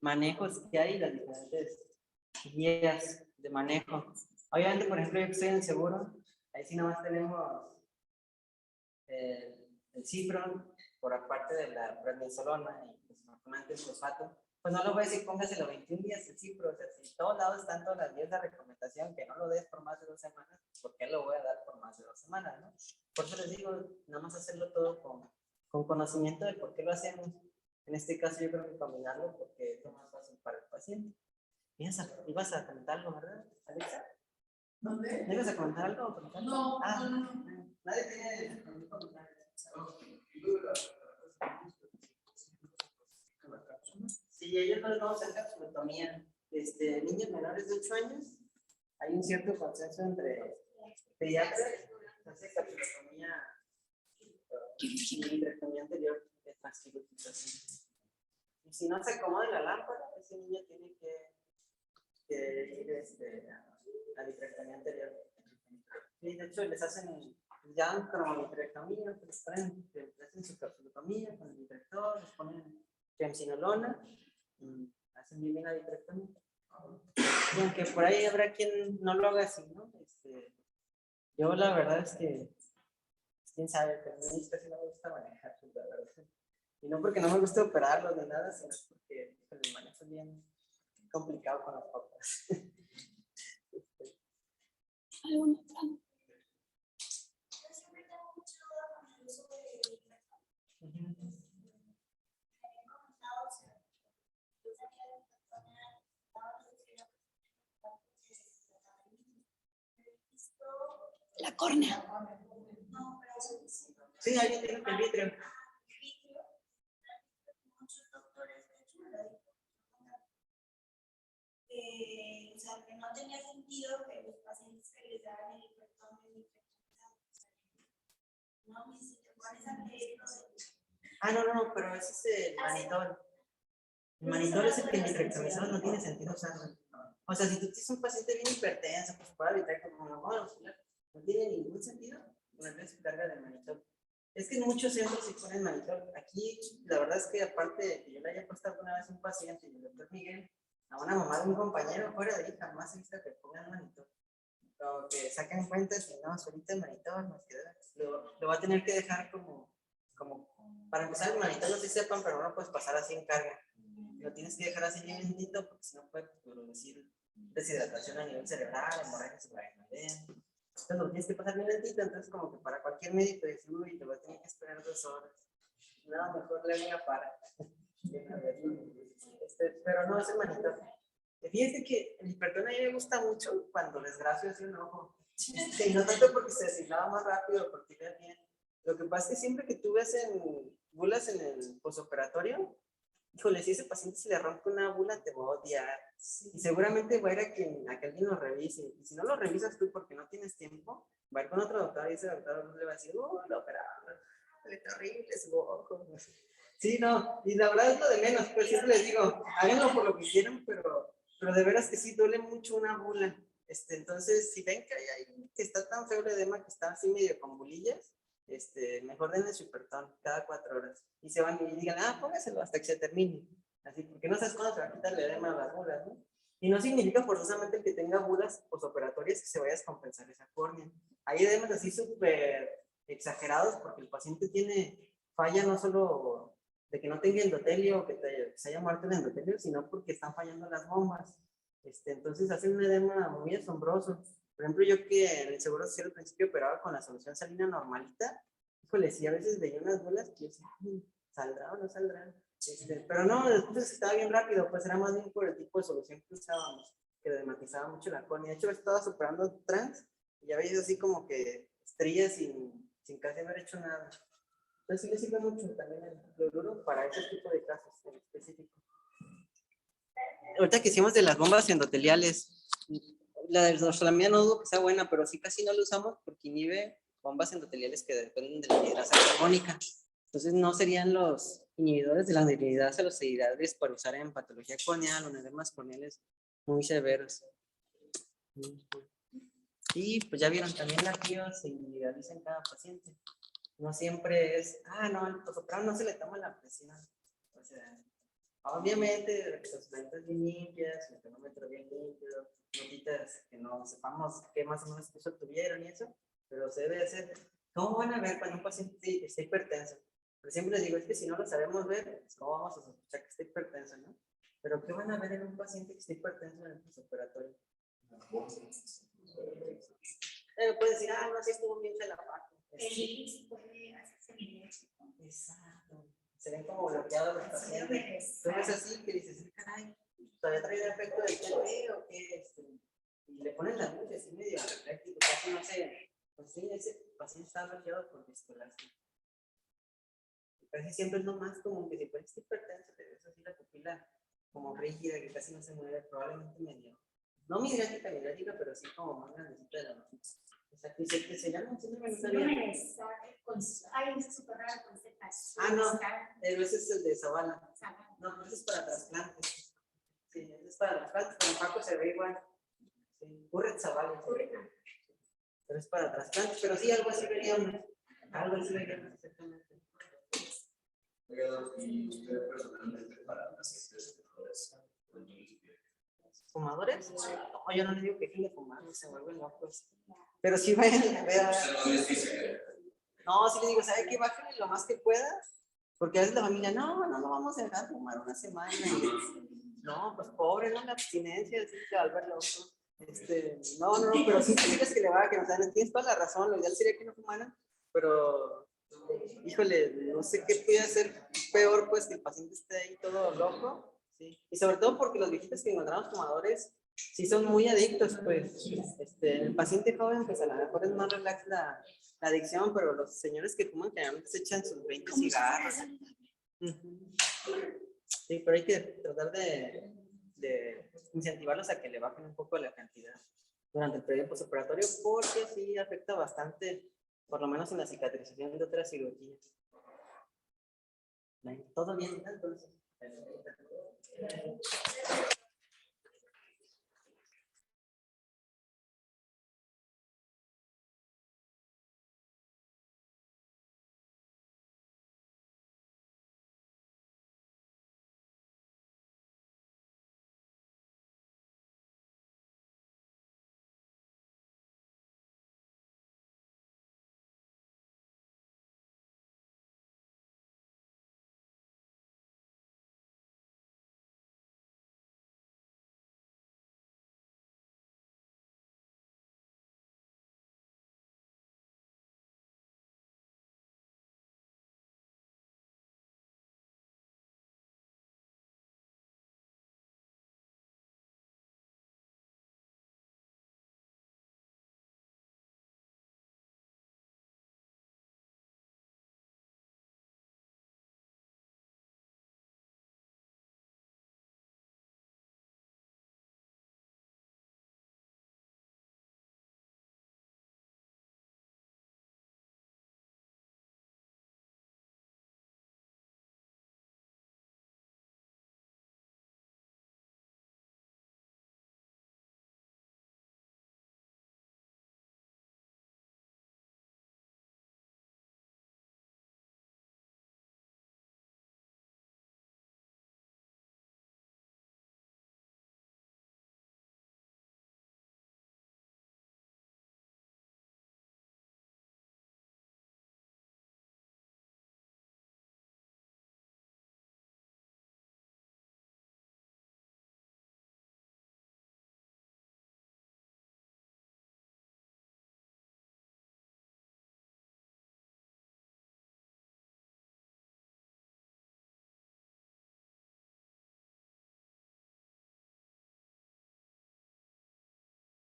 manejos que hay, las diferentes guías de manejo. Obviamente, por ejemplo, yo que estoy en el seguro, ahí sí nomás tenemos el Cipron por aparte de la prednisolona y pues normalmente el fosfato. Pues no lo voy a decir, póngaselo 21 días el Cipro, o sea, si en todos lados están todas las 10 de recomendación que no lo des por más de 2 semanas, ¿por qué lo voy a dar por más de 2 semanas, no? Por eso les digo, nada más hacerlo todo con conocimiento de por qué lo hacemos. En este caso yo creo que combinarlo porque es lo más fácil para el paciente. Ibas a comentar algo, ¿verdad, Alexa? ¿Dónde? ¿Ibas a comentar algo? No, Ah, no. nadie tiene comentarios. Sí, ellos nos vamos a hacer capsulotomía. Niños menores de 8 años, hay un cierto consenso entre pediatras, hace capsulotomía y vitrectomía anterior de transquirúrgica. Y si no se acomoda la lámpara, ese niño tiene que ir a vitrectomía anterior. Y de hecho les hacen ya cromovitrectomía, les hacen su capsulotomía con el vitrector, les ponen triamcinolona y hacen bien la vitrectomía. Y aunque por ahí habrá quien no lo haga así, ¿no? Yo la verdad es que, quién sabe, pero a mí casi no me gusta manejar, la verdad. Y no porque no me guste operarlos ni nada, sino porque el manejo es bien complicado con las papas. ¿Alguna otra? La córnea. Sí, alguien tiene que el vitrio. O sea, que no tenía sentido que los pacientes que les daban el hipertonio no, y si te pones a leerlo. No, pero ese es el manitol. El manitol es el que vitrectomizado no tiene sentido usarlo. O sea, si tú tienes un paciente bien hipertenso, pues para evitar como no tiene ningún sentido ponerle su carga de manitol. Es que en muchos centros sí ponen manitol. Aquí, la verdad es que aparte de que yo le haya puesto alguna vez a un paciente y el doctor Miguel, a una mamá de un compañero fuera de ahí jamás he visto que pongan manitol. O que saquen cuentas y no, solita el manitol, nos queda. Lo va a tener que dejar como para empezar el manitol, no sé si sepan, pero no lo puedes pasar así en carga. Lo tienes que dejar así bien lentito porque si no puede producir deshidratación a nivel cerebral, hemorragia subaracnoidea. Entonces lo tienes que pasar bien lentito, entonces como que para cualquier médico dice, uy, te va a tener que esperar 2 horas. No, mejor le voy a parar. Pero no, es el manitol. Fíjate que el hipertonio a mí me gusta mucho cuando desgracio así un ojo. Y no tanto porque se desinflaba más rápido, porque iba bien. Lo que pasa es que siempre que tú ves en bulas en el posoperatorio, híjole, si ese paciente se le rompe una bula, te va a odiar. Y seguramente va a ir a que alguien lo revise. Y si no lo revisas tú porque no tienes tiempo, va a ir con otro doctor y ese doctor le va a decir, lo operaron, está horrible su ojo. Sí, no, y la verdad es lo de menos, pues siempre les digo, háganlo por lo que quieran, pero de veras que sí duele mucho una bula. Entonces, si ven que que está tan feo el edema, que está así medio con bulillas, mejor denle su hipertón cada 4 horas. Y se van y digan, póngaselo hasta que se termine. Así, porque no sabes cuándo se va a quitar el edema a las bulas, ¿no? Y no significa forzosamente que tenga bulas posoperatorias que se vaya a descompensar esa córnea. Hay edemas así súper exagerados porque el paciente tiene falla no solo de que no tenga endotelio, que se haya muerto el endotelio, sino porque están fallando las bombas. Entonces hace un edema muy asombroso. Por ejemplo, yo que en el Seguro Social al principio operaba con la solución salina normalita, híjole, sí, a veces veía unas bolas que yo decía, ¿saldrá o no saldrá? Pero no, después estaba bien rápido, pues era más bien por el tipo de solución que usábamos, que edematizaba mucho la córnea. De hecho, estaba superando trans y ya veis así como que estrellas sin casi haber hecho nada. Entonces sí le sirve mucho también el cloruro para ese tipo de casos en específico. Ahorita que hicimos de las bombas endoteliales, la de dorsolamida no dudo que sea buena, pero sí casi no la usamos porque inhibe bombas endoteliales que dependen de la anhidrasa carbónica. Entonces no serían los inhibidores de la anhidrasa los oxidadores para usar en patología corneal o en edemas corneales muy severos. Y pues ya vieron, también la quimio se individualiza en cada paciente. No siempre es, no, al tosoprano no se le toma la presión. O sea, obviamente, las ventas bien limpias, el termómetro bien limpio, notitas que no sepamos qué más o menos peso tuvieron y eso, pero se debe hacer. ¿Cómo van a ver cuando un paciente está hipertenso? Pero siempre les digo, es que si no lo sabemos ver, ¿cómo vamos a sospechar que está hipertenso, no? Pero ¿qué van a ver en un paciente que está hipertenso en el postoperatorio? Puede decir, no, sí estuvo bien de la parte. El IMSS puede hacerse bien. Exacto. Se ven como bloqueados los pacientes. Tú ves así que dices, caray, ¿todavía trae el efecto del TT o qué? Y le ponen las luces así medio reflectivo, casi no sé. Pues sí, ese paciente está bloqueado por discolastia. Casi siempre es lo más común que si puedes hipertenso, te ves así la pupila como rígida, que casi no se mueve, probablemente medio. No midrática, pero sí como más grandecita de la notita. O sea, que se llama un síndrome Ay, es súper raro con ese caso. no, pero ese es el de Zavala. No, pero ese es para trasplantes. Sí, ese es para trasplantes, pero en Paco se ve igual. Sí, Curret Zavala. Pero es para trasplantes, pero sí, algo así veríamos. Algo así veríamos, exactamente. ¿Y usted personalmente para pacientes ¿Fumadores? No, yo no les digo que dejen de fumar, se vuelven locos. Pero sí vayan a ver. No, sí les digo, ¿sabe qué? Bájenle lo más que puedas. Porque a veces la familia, no lo vamos a dejar fumar una semana. No, pues pobre, ¿no? La abstinencia, sí, se va a volver loco. No, pero sí diles que le bajen. O sea, tienes toda la razón, lo ideal sería que no fumaran. Pero, híjole, no sé qué puede ser peor, pues, que el paciente esté ahí todo loco. Sí. Y sobre todo porque los viejitos que encontramos fumadores sí son muy adictos, pues. El paciente joven, pues a lo mejor es más relax la adicción, pero los señores que fuman generalmente se echan sus 20 cigarros. Sí, pero hay que tratar de incentivarlos a que le bajen un poco la cantidad durante el periodo postoperatorio, porque sí afecta bastante, por lo menos en la cicatrización de otras cirugías. ¿Todo bien entonces?